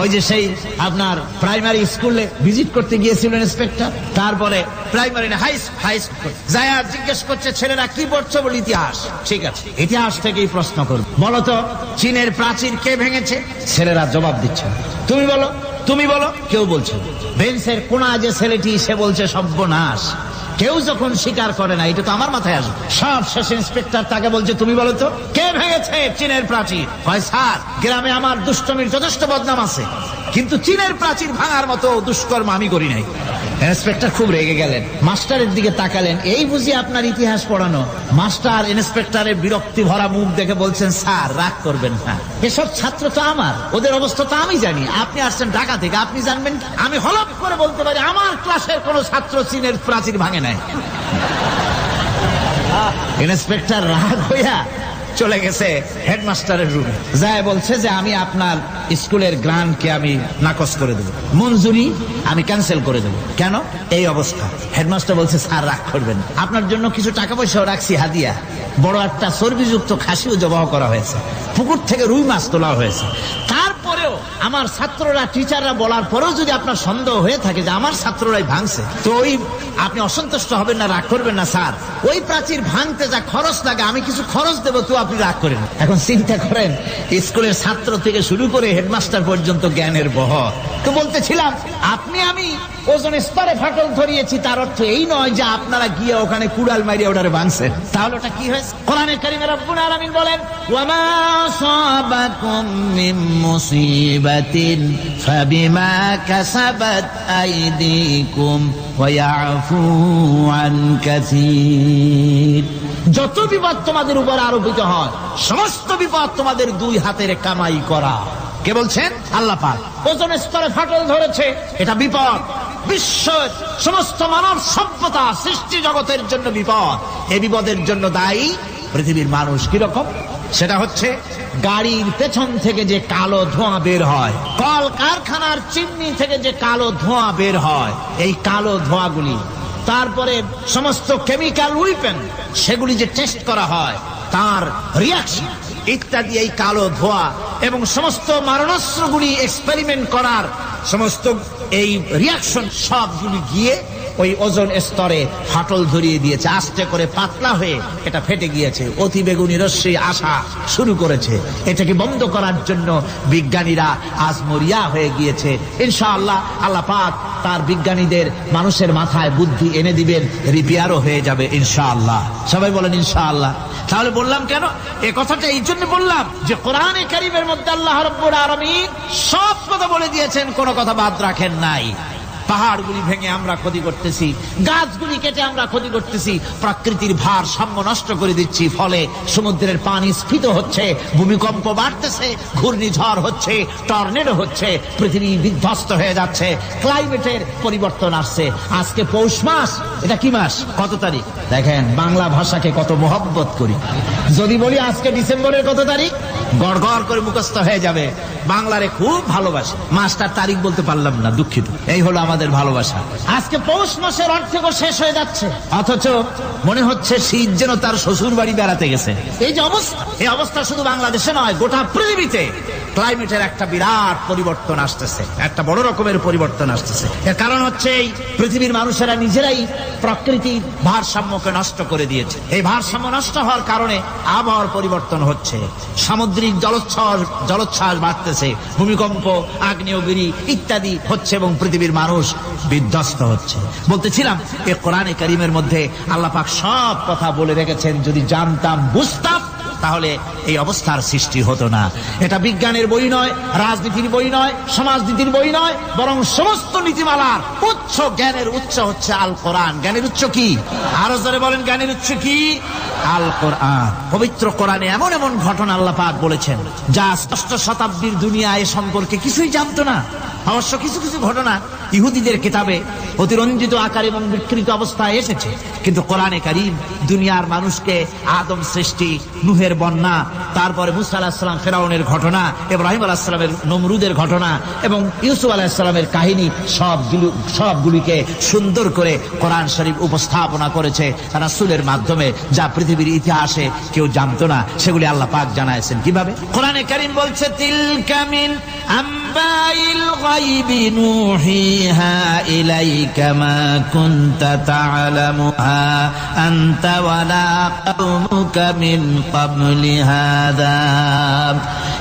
ওই যে সেই আপনার প্রাইমারি স্কুলে ভিজিট করতে গিয়েছিল ইন্সপেক্টর, তারপরে প্রাইমারি না হাই স্কুল যায় জিজ্ঞেস করছে ছেলেরা কি পড়ছো, বলে ইতিহাস। ঠিক আছে, ইতিহাস থেকেই প্রশ্ন করবে, বলো তো চীনের প্রাচীর কে ভেঙেছে? ছেলেরা জবাব দিচ্ছে, তুমি বলো, তুমি বলো। কেউ বলছে বেঞ্চের কোনা যে ছেলেটি, সে বলছে সর্বনাশ। কেউ যখন স্বীকার করে না, এটা তো আমার মাথায় আসবে। সব শেষ ইন্সপেক্টর তাকে বলছে, তুমি বলো তো কে ভেঙেছে চীনের প্রাচীর? কয় স্যার, গ্রামে আমার দুষ্টমির যথেষ্ট বদনাম আছে, কিন্তু চীনের প্রাচীর ভাঙার মতো দুষ্কর্ম আমি করি নাই। ইন্সপেক্টর খুব রেগে গেলেন, মাস্টারের দিকে তাকালেন, এই বুঝি আপনার ইতিহাস পড়ানো? মাস্টার ইন্সপেক্টরের বিরক্তি ভরা মুখ দেখে বলছেন, স্যার রাগ করবেন না, এসব ছাত্র তো আমার, ওদের অবস্থা তো আমি জানি। আপনি আসছেন ঢাকা থেকে, আপনি জানবেন? আমি হলফ করে বলতে পারি আমার ক্লাসের কোন ছাত্র চীনের প্রাচীর ভাঙে নাই। ইন্সপেক্টর রাগ হইয়া চলে গেছে হেডমাস্টারের রুমে, যায় বলছে যে আমি আপনার স্কুলের গ্রান্টকে আমি নাকচ করে দেবো, মঞ্জুরি আমি ক্যান্সেল করে দেবো। কেন? এই অবস্থা। হেডমাস্টার বলছে, স্যার রাগ করবেন, আপনার জন্য কিছু টাকা পয়সাও রাখছি হাদিয়া। বড় একটা চর্বিযুক্ত খাসিও জবাহ করা হয়েছে, পুকুর থেকে রুই মাছ তোলা হয়েছে। তারপরেও আমার ছাত্ররা, টিচাররা বলার পরেও যদি আপনার সন্দেহ হয়ে থাকে যে আমার ছাত্ররাই ভাঙছে, তো ওই আপনি অসন্তুষ্ট হবেন না, রাগ করবেন না। স্যার, ওই প্রাচীর ভাঙতে যা খরচ লাগে আমি কিছু খরচ দেবো, তো আপনি রাগ করেন। এখন চিন্তা করেন, স্কুলের ছাত্র থেকে শুরু করে হেডমাস্টার পর্যন্ত জ্ঞানের বহর। তো বলতেছিলাম, আপনি আমি ওজন স্তরে ফাটল ধরিয়েছি, তার অর্থ এই নয় যে আপনারা গিয়ে ওখানে কুড়াল মারিয়ে ওটারে ভাঙছেন। তাহলে ওটা কি হয়েছে? কোরআনে কারিমে রব্বুল আলামিন বলেন, ওয়ামা সাবাকুম মিন মুসিবাতিন ফাবিমা কাসাবাত আইদিকুম ওয়া ইয়াফু আন কাসীর। যত বিপদ তোমাদের উপর আরোপিত হয়, সমস্ত বিপদ তোমাদের দুই হাতের কামাই করা। কে বলছেন? আল্লাহ পাক। ওজন স্তরে ফাটল ধরেছে, এটা বিপদ। বিশ্বের সমস্ত মানব সভ্যতা সৃষ্টি জগতের জন্য বিপদ। এই বিপদের জন্য দায়ী পৃথিবীর মানুষ। কিরকম? সেটা হচ্ছে গাড়ির পেছন থেকে যে কালো ধোঁয়া বের হয়, কল কারখানার চিমনি থেকে যে কালো ধোঁয়া বের হয়, এই কালো ধোঁয়াগুলি, তারপরে সমস্ত কেমিক্যাল উইপেন সেগুলি যে টেস্ট করা হয়, তার রিয়াকশন ইত্যাদি, এই কালো ধোঁয়া এবং সমস্ত মারণাস্ত্রগুলি এক্সপেরিমেন্ট করার সমস্ত এই রিয়াকশন সবগুলি গিয়ে ওই ওজোন স্তরে ফাটল ধরিয়ে দিয়েছে, আস্তে করে পাতলা হয়ে এটা ফেটে গিয়েছে, অতি বেগুনি রশ্মি আসা শুরু করেছে। এটাকে বন্ধ করার জন্য বিজ্ঞানীরা আজ মরিয়া হয়ে গিয়েছে। ইনশাআল্লাহ আল্লাহ পাক তার বিজ্ঞানীদের মানুষের মাথায় বুদ্ধি এনে দিবেন, রিপেয়ারও হয়ে যাবে ইনশাআল্লাহ। সবাই বলেন ইনশাআল্লাহ। তাহলে বললাম কেন এই কথাটা? এই জন্য বললাম যে কোরআনে কারীমের মধ্যে আল্লাহ রাব্বুল আলামিন সব কথা বলে দিয়েছেন, কোনো কথা বাদ রাখেন নাই। পাহাড়গুলি ভেঙে আমরা ক্ষতি করতেছি, গাছগুলি কেটে আমরা ক্ষতি করতেছি, প্রকৃতির ভারসাম্য নষ্ট করে দিচ্ছি, ফলে সমুদ্রের পানি স্ফীত হচ্ছে, ভূমিকম্প বাড়তেছে, ঘূর্ণিঝড় হচ্ছে, টর্নেডো হচ্ছে, পৃথিবী বিধ্বস্ত হয়ে যাচ্ছে, ক্লাইমেটের পরিবর্তন আসছে। আজকে পৌষ মাস, এটা কি মাস? কত তারিখ? দেখেন বাংলা ভাষাকে কত মহব্বত করি। যদি বলি আজকে ডিসেম্বরের কত তারিখ, গড় গড় করে মুখস্থ হয়ে যাবে। বাংলারে খুব ভালোবাসি, মাসটার তারিখ বলতে পারলাম না, দুঃখিত। এই হলো আমাদের ভালোবাসা। আজকে পৌষ মাসের অর্ধেকও শেষ হয়ে যাচ্ছে, অথচ মনে হচ্ছে শীত যেন তার শ্বশুর বাড়ি বেড়াতে গেছে। এই যে অবস্থা, এই অবস্থা শুধু বাংলাদেশে নয়, গোটা পৃথিবীতে ক্লাইমেটের একটা বিরাট পরিবর্তন আসতেছে, একটা বড় রকমের পরিবর্তন আসতেছে। এর কারণ হচ্ছে এই পৃথিবীর মানুষেরা নিজেরাই প্রকৃতির ভারসাম্যকে নষ্ট করে দিয়েছে। এই ভারসাম্য নষ্ট হওয়ার কারণে আবহাওয়ার পরিবর্তন হচ্ছে, সামুদ্রিক জলোচ্ছ্বাস বাড়তেছে, ভূমিকম্প, আগ্নেয়গিরি ইত্যাদি হচ্ছে এবং পৃথিবীর মানুষ বিধ্বস্ত হচ্ছে। বলতেছিলাম এই কোরআনে কারীমের মধ্যে আল্লাহ পাক সব কথা বলে রেখেছেন। যদি জানতাম, বুঝতাম, তাহলে এই অবস্থার সৃষ্টি হতো না। এটা বিজ্ঞানের বই নয়, রাজনীতির বই নয়, সমাজনীতির বই নয়, বরং সমস্ত নীতিমালার উচ্চ, জ্ঞানের উচ্চ হচ্ছে আল কোরআন। জ্ঞানের উচ্চ কি? আরো জোরে বলেন, জ্ঞানের উচ্চ কি? আল কোরআন। পবিত্র কোরআনে এমন এমন ঘটনা আল্লাহ পাক বলেছেন যা ষষ্ঠ শতাব্দীর দুনিয়া এ সম্পর্কে কিছুই জানতো না। অবশ্য কিছু কিছু ঘটনা ইহুদিদের কিতাবে অতিরঞ্জিত আকার এবং বিকৃত অবস্থায় এসেছে, কিন্তু কোরআনে কারীম দুনিয়ার মানুষকে আদম সৃষ্টি, নূহের বন্যা, তারপরে মুসা আলাইহিস সালাম ফেরাউনের ঘটনা, ইব্রাহিম আলাইহিস সালামের নমরুদের ঘটনা এবং ইউসুফ আলাইহিস সালামের কাহিনী সবগুলিকে সুন্দর করে কোরআন শরীফ উপস্থাপনা করেছে রাসূলের মাধ্যমে, যা পৃথিবীর ইতিহাসে কেউ জানতো না। সেগুলি আল্লাহ পাক জানাইছেন কিভাবে? কোরআনে কারীম বলছে, তিলকা মিন আম্বাইল গায়বি নুহিহা ইলাইকা মা কুনতা তা'লামুহা আনতা ওয়ালা কওমুকা মিন ক্বাবলি হাযা।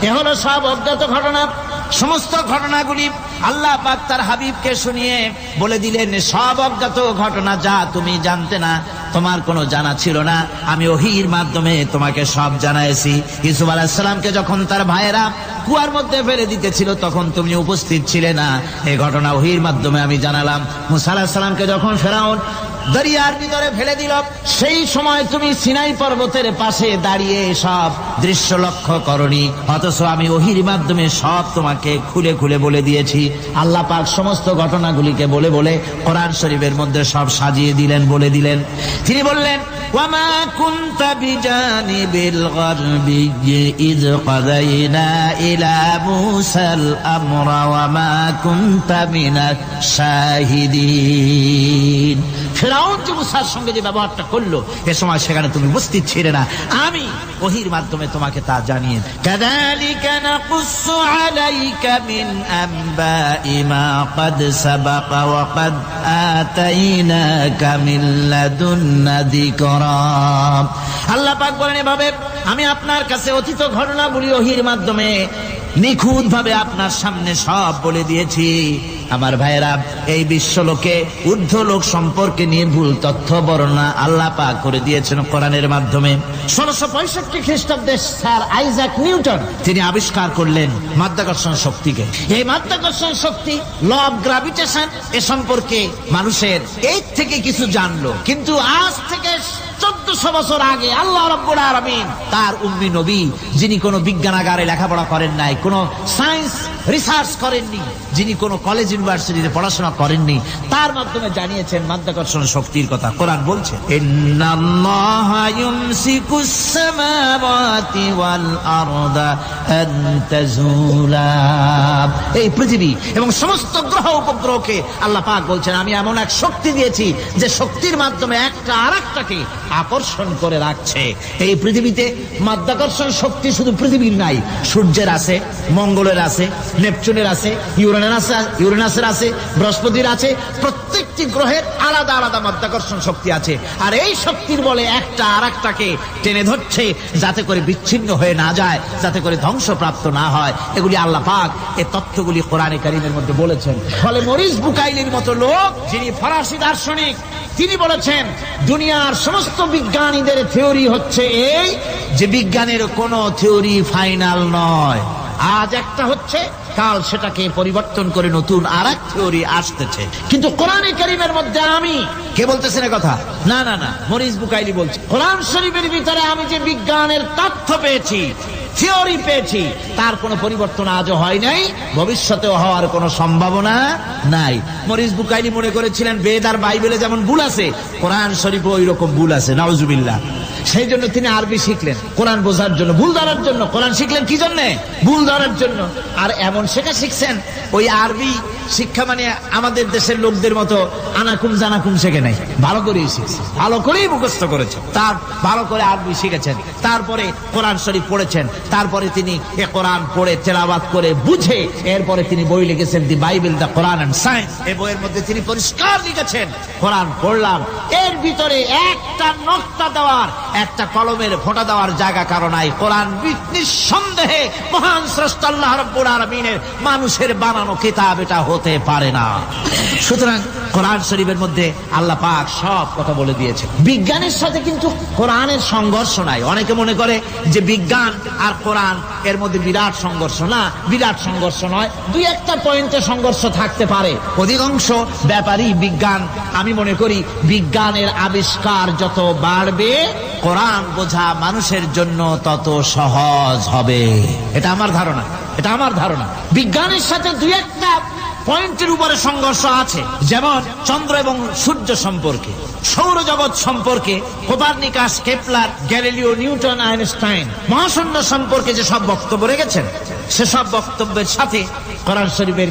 এ হলো সব অজ্ঞাত ঘটনা। সমস্ত ঘটনাগুলি আল্লাহ পাক তার হাবিবকে শুনিয়ে বলে দিলেন, সব অজ্ঞাত ঘটনা যা তুমি জানতে না, তোমার কোনো জানা ছিল না, আমি ওহীর মাধ্যমে তোমাকে সব জানাইছি। ইউসুফ আলাইহিস সালামকে যখন তার ভাইয়েরা কুয়ার মধ্যে ফেলে দিতেছিল তখন তুমি উপস্থিত ছিলে না, এই ঘটনা ওহীর মাধ্যমে আমি জানালাম। মুসা আলাইহিস সালামকে যখন ফেরাউন দরিয়ার ভিতরে ফেলে দিল, সেই সময় তুমি সিনাই পর্বতের পাশে দাঁড়িয়ে সব দৃশ্য লক্ষ্য করনি, অথচ আমি ওহীর মাধ্যমে সব তোমাকে খুলে খুলে বলে দিয়েছি। আল্লাহ পাক সমস্ত ঘটনাগুলিকে বলে বলে কোরআন শরীফের মধ্যে সব সাজিয়ে দিলেন, বলে দিলেন। তিনি বললেন, ওয়ামা কুনতা বিজানিবিল গারবি ইয কাযাইনা ইলা মুসাল আমরা ওয়ামা কুনতা মিনাশ শাহিদিন। ফেরাউন যে মুসার সঙ্গে যে ব্যবহারটা করলো, এ সময় সেখানে তুমি উপস্থিত ছিলে না, আমি ওহীর মাধ্যমে তোমাকে তা জানিয়ে। কাযালিকা নাকুসসু আলাইকা মিন আমবাই মা ক্বাদ সাবাকা ওয়া ক্বাদ আতাইনাকা মিন লাদুন্না যিকরা। আল্লাহ পাক বলেন, এভাবে আমি আপনার কাছে অতীত ঘটনাগুলি ওহীর মাধ্যমে নিখুঁত ভাবে আপনার সামনে সব বলে দিয়েছি। আমার ভাইয়েরা, এই বিশ্বলোকে ঊর্ধ্ব লোক সম্পর্কে নির্ভুল তথ্য বর্ণনা আল্লাহ পাক করে দিয়েছেন কোরআনের মাধ্যমে। 1665 খ্রিস্টাব্দে স্যার আইজাক নিউটন তিনি আবিষ্কার করলেন মাধ্যাকর্ষণ শক্তিকে। এই মাধ্যাকর্ষণ শক্তি, ল অফ গ্র্যাভিটেশন, এ সম্পর্কে মানুষের এই থেকে কিছু জানলো, কিন্তু আজ থেকে 1400 বছর আগে আল্লাহ রাব্বুল আলামিন তার উম্মি নবী, যিনি কোনো বিজ্ঞানাগারে লেখাপড়া করেন নাই, কোনো সায়েন্স রিসার্চ করেননি, যিনি কোনো কলেজ ইউনিভার্সিটিতে পড়াশোনা করেননি, তার মাধ্যমে জানিয়েছেন মাধ্যাকর্ষণ শক্তির কথা। কোরআন বলছে, ইন্নাল্লাহা ইউমসিকুস সামাওয়াতি ওয়াল আরদা আন তাজুলা। এই পৃথিবী এবং সমস্ত গ্রহ উপগ্রহকে আল্লাহ পাক বলছেন, আমি এমন এক শক্তি দিয়েছি যে শক্তির মাধ্যমে একটা আরেকটাকে আকর্ষণ করে রাখছে। এই পৃথিবীতে মাধ্যাকর্ষণ শক্তি শুধু পৃথিবীর নাই, সূর্যের আছে, মঙ্গলের আছে, নেপচুনের আছে, ইউরেনাসের আছে, বৃহস্পতির আছে। প্রত্যেকটি গ্রহের আলাদা আলাদা মাধ্যাকর্ষণ শক্তি আছে, আর এই শক্তির বলে একটা আর একটাকে টেনে ধরছে যাতে করে বিচ্ছিন্ন হয়ে না যায়, যাতে করে ধ্বংসপ্রাপ্ত না হয়। এগুলি আল্লাহ পাক এই তথ্যগুলি কোরআনে কারীমের মধ্যে বলেছেন। ফলে মরিস বুকাইলির মতো লোক, যিনি ফরাসি দার্শনিক, তিনি বলেছেন দুনিয়ার সমস্ত বিজ্ঞানীদের থিওরি হচ্ছে এই যে বিজ্ঞানের কোনো থিওরি ফাইনাল নয়। আজ একটা হচ্ছে, কাল সেটাকে পরিবর্তন করে নতুন আর এক থিওরি আসতেছে। কিন্তু কোরআনে কারীমের মধ্যে আমি, কে বলতেছেন কথা? না না না, মরিস বুকাইলি বলছে, কোরআন শরীফের ভিতরে আমি যে বিজ্ঞানের তথ্য পেয়েছি, থিওরি পেয়েছি, তার কোনো পরিবর্তন আজও হয় নাই, ভবিষ্যতেও হওয়ার কোনো সম্ভাবনা নাই। মরিস বুকাইলি মনে করেছিলেন বেদ আর বাইবেলে যেমন ভুল আছে, কোরআন শরীফে ওই রকম ভুল আছে, নাউজুবিল্লাহ। সেই জন্য তিনি আরবি শিখলেন কোরআন বোঝার জন্য, ভুল ধরার জন্য। কোরআন শিখলেন কি জন্যে? ভুল ধরার জন্য। আর এমন শেখা শিখছেন, ওই আরবি শিক্ষা মানে আমাদের দেশের লোকদের মতো আনাকুম জানাকুম শেখে নাই, ভালো করেই শিখছে, ভালো করেই মুখস্থ করেছেন, তার ভালো করে আরবি শিখেছেন, তারপরে কোরআন শরীফ পড়েছেন, তারপরে তিনি এ কোরআন পড়ে তেলাওয়াত করে বুঝে এরপরে তিনি বই লিখেছেন the Bible, the Quran and science. এই বইয়ের মধ্যে তিনি পরিষ্কার লিখেছেন, কোরআন পড়লাম, এর ভিতরে একটা নকতা দেওয়ার, একটা কলমের ফোঁটা দেওয়ার জায়গা কারো নাই। কোরআন নিঃসন্দেহে মহান স্রষ্টা আল্লাহ রাব্বুল আলামিনের মানুষের বানানো কিতাব, এটা হতে পারে না। সুতরাং কোরআন শরীফের মধ্যে আল্লাহ পাক সব কথা বলে দিয়েছে। বিজ্ঞানের সাথে কিন্তু কোরআনের সংঘর্ষ নাই। অনেকে মনে করে যে বিজ্ঞান আর কোরআন এর মধ্যে বিরাট সংঘর্ষ। না, বিরাট সংঘর্ষ নয়, দুই একটা পয়েন্টে সংঘর্ষ থাকতে পারে। অধিকাংশ ব্যাপারই বিজ্ঞান, আমি মনে করি বিজ্ঞানের আবিষ্কার যত বাড়বে, কোরআন বোঝা মানুষের জন্য তত সহজ হবে। এটা আমার ধারণা, এটা আমার ধারণা। বিজ্ঞানের সাথে দুই একটা পয়েন্টের উপরে সংঘর্ষ আছে, যেমন চন্দ্র এবং সূর্য সম্পর্কে, সৌরজগৎ সম্পর্কে Copernicus, Kepler, Galileo, Newton, Einstein, মহাশূন্য সম্পর্কে যে সব বক্তব্য রেখেছেন, সেসব বক্তব্যের সাথে কোরআন শরীফের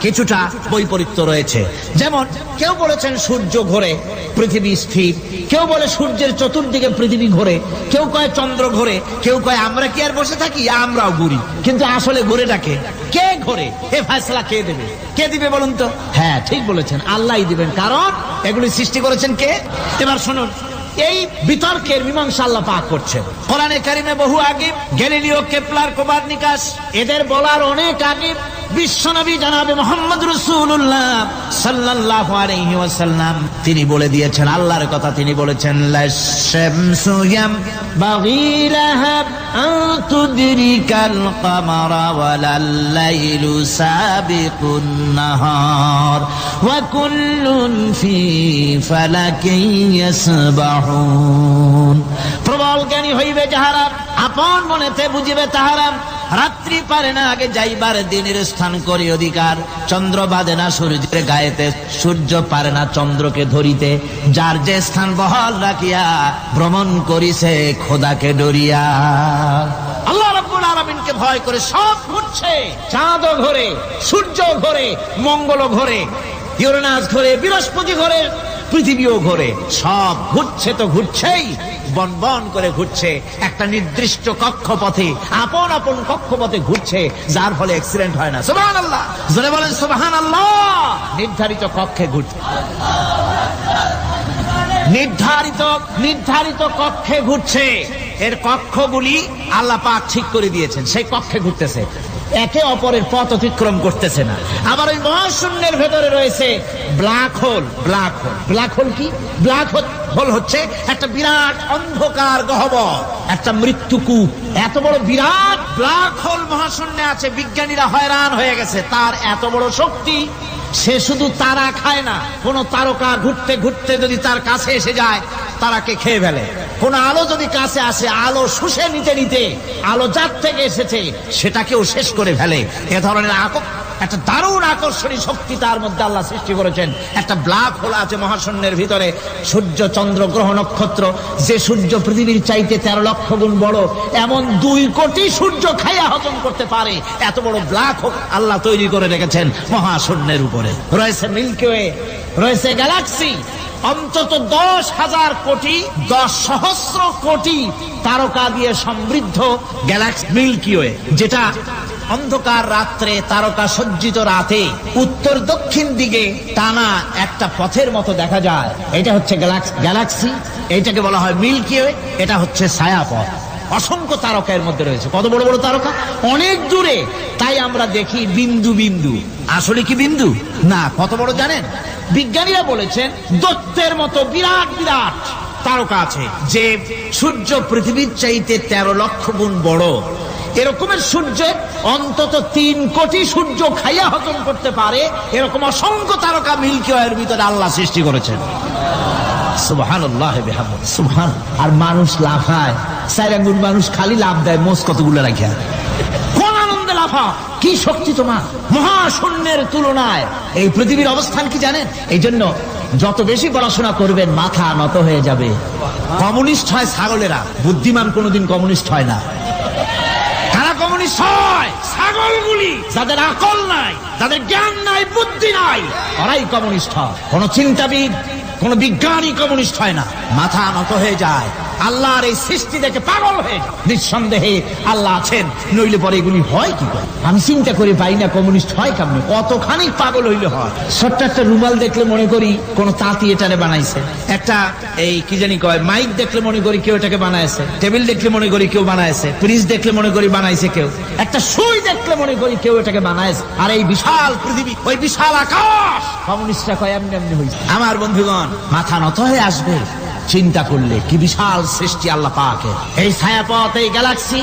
কিছুটা বৈপরীত্য রয়েছে। যেমন কেউ বলেছেন সূর্য ঘোরে, পৃথিবী স্থির, কেউ বলে সূর্যের চতুর্দিকে পৃথিবী ঘোরে, কেউ কয় চন্দ্র ঘোরে, কেউ কয় আমরা কি আর বসে থাকি, আমরাও ঘুরি। কিন্তু আসলে ঘোরেটাকে কে ঘোরে, এ ফয়সালা কে দেবে? কে দিবে বলুন তো? হ্যাঁ, ঠিক বলেছেন, আল্লাহই দিবেন, কারণ এগুলি সৃষ্টি করেছেন কে? এবার শুনুন, এই বিতর্কের মীমাংসা আল্লাহ পাক করছেন কোরআনে কারিমে বহু আগে। গ্যালিলিও, কেপলার, কোপারনিকাস, এদের বলার অনেক আগে বিশ্বনবী জনাবে মুহাম্মদ রাসূলুল্লাহ সাল্লাল্লাহু আলাইহি ওয়াসাল্লাম তিনি বলে দিয়েছেন, আল্লাহর কথা তিনি বলেছেন, লাশ-শামসু ইয়ামবাগি লাহা আন তুদরিকাল কামারা ওয়ালাল-লাইলু সাবিকুন নাহার ওয়া কুল্লুন ফি ফালাকিন ইয়াসবাহুন। প্রবল জ্ঞানী হইবে যাহারা, আপন মনেতে বুঝিবে তাহারা, রাত্রি পারে না আগে যাইবার দিনের স্থান করি অধিকার, চন্দ্র বাঁধে না সূর্যের গায়েতে, সূর্য পারে না চন্দ্রকে ধরিতে, যার যে স্থান বহাল রাখিয়া ভ্রমণ করিছে খোদাকে ডরিয়া। আল্লাহ রাব্বুল আলামিনকে ভয় করে সব ঘুরছে, চাঁদও ঘোরে, সূর্য ঘোরে, মঙ্গল ঘোরে, ইউরেনাস ঘোরে, বৃহস্পতি ঘোরে, পৃথিবীও ঘোরে, সব ঘুরছে তো ঘুরছেই, বন বন করে ঘুরছে, একটা নির্দিষ্ট কক্ষপথে, আপন আপন কক্ষপথে ঘুরছে, যার ফলে অ্যাক্সিডেন্ট হয় না। সুবহানাল্লাহ, জোরে বলেন সুবহানাল্লাহ। নির্ধারিত কক্ষে ঘুরছে, নির্ধারিত কক্ষে ঘুরছে, এর কক্ষগুলি আল্লাহ পাক ঠিক করে দিয়েছেন, সেই কক্ষে ঘুরতেছে, একে অপরের পথ অতিক্রম করতেছে না। আবার ওই মহাশূন্যের ভেতরে রয়েছে ব্ল্যাক হোল। ব্ল্যাক হোল কি? ব্ল্যাক হোল হচ্ছে একটা বিরাট অন্ধকার গহ্বর, একটা মৃত্যুকূপ। এত বড় বিরাট ব্ল্যাক হোল মহাশূন্যে আছে, বিজ্ঞানীরা হয়রান হয়ে গেছে, তার এত বড় শক্তি। সে শুধু তারা খায় না, কোন তারকা ঘুরতে ঘুরতে যদি তার কাছে এসে যায় তারাকে খেয়ে ফেলে। কোন আলো যদি কাছে আসে, আলো শুষে নিতে নিতে আলো যার থেকে এসেছে সেটাকেও শেষ করে ফেলে। এ ধরনের একটা দারুণ আকর্ষণীয় শক্তি তার মধ্যে আল্লাহ সৃষ্টি করেছেন। একটা ব্ল্যাক হোল আছে মহাশূন্যের ভিতরে, সূর্য, চন্দ্র, গ্রহ, নক্ষত্র, যে সূর্য পৃথিবীর চাইতে 13 লক্ষ গুণ বড়, এমন 2 কোটি সূর্য খাইয়া হজম করতে পারে, এত বড় ব্ল্যাক হোল আল্লাহ তৈরি করে রেখেছেন মহাশূন্যের উপরে। রয়েছে মিল্কি ওয়ে, রয়েছে গ্যালাক্সি, অন্তত 10,000 কোটি, 10 সহস্র কোটি তারকা দিয়ে সমৃদ্ধ গ্যালাক্সি মিল্কি ওয়ে, যেটা অন্ধকার রাত্রে, তারকা সজ্জিত রাতে উত্তর দক্ষিণ দিকে টানা একটা পথের মতো দেখা যায়। এটা হচ্ছে গ্যালাক্সি, এইটাকে বলা হয় মিল্কি ওয়ে, এটা হচ্ছে ছায়াপথ। অসংখ্য তারকা এর মধ্যে রয়েছে। কত বড় বড় তারকা, অনেক দূরে। তাই আমরা দেখি বিন্দু বিন্দু, আসলে কি বিন্দু না। কত বড় জানেন? বিজ্ঞানীরা বলেছেন দৈত্যের মতো বিরাট বিরাট তারকা আছে, যে সূর্য পৃথিবীর চাইতে 13 লক্ষ গুণ বড়। এরকমের সূর্য অন্তত 3 কোটি সূর্য খাইয়া হজম করতে পারে, এরকম অসংখ্য তারকা মিল্কি ওয়ের ভিতরে আল্লাহ সৃষ্টি করেছেন। সুবহানাল্লাহ বিহামদিহি সুবহান। আর মানুষ লাফায়, 4 আঙ্গুল মানুষ খালি লাফ দেয়, মোষ কতগুলো রাখিয়া। কোন আনন্দে লাফা, কি শক্তি তোমার মহাশূন্যের তুলনায়। এই পৃথিবীর অবস্থান কি জানেন? এই জন্য যত বেশি পড়াশোনা করবেন মাথা নত হয়ে যাবে। কমিউনিস্ট হয় ছাগলেরা, বুদ্ধিমান কোনোদিন কমিউনিস্ট হয় না। কারা কমিউনিস্ট হয়? ছাগলগুলি, যাদের আকল নাই, যাদের জ্ঞান নাই, বুদ্ধি নাই, ওরাই কমিউনিস্ট হয়। কোন চিন্তাবিদ, কোন বিজ্ঞানী কমিউনিস্ট হয় না। মাথা নত হয়ে যায়, আল্লাহর এই সৃষ্টি দেখে পাগল হয়ে যায়। নিঃসন্দেহে আল্লাহ আছেন, নইলে পরে এগুলি হয় কি করে? আমি চিন্তা করে পাই না কমিউনিস্ট হয় কেমন। কতখানি পাগল হইলে হয়। ছোট্ট একটা রুমাল দেখলে মনে করি কোন তাঁতি এটারে বানাইছে। একটা এই কি জানি কয় মাইক দেখলে মনে করি কেউ এটাকে বানাইছে। টেবিল দেখলে মনে করি কেউ বানাইছে। ফ্রিজ দেখলে মনে করি বানাইছে কেউ। একটা সুই দেখলে মনে করি কেউ এটাকে বানাইছে। আর এই বিশাল পৃথিবী, ওই বিশাল আকাশ, কমিউনিস্টরা কয় এমনি এমনি হয়েছে। আমার বন্ধুগণ, মাথা নত হয়ে আসবে চিন্তা করলে কি বিশাল সৃষ্টি আল্লাহ পাকের। এই ছায়াপথ, এই গ্যালাক্সি,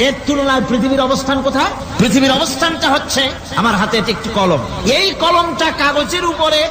এর তুলনায় পৃথিবীর অবস্থান কোথায়? পৃথিবীর অবস্থানটা হচ্ছে আমার হাতে একটি কলম। এই কলমটা কাগজের উপরে,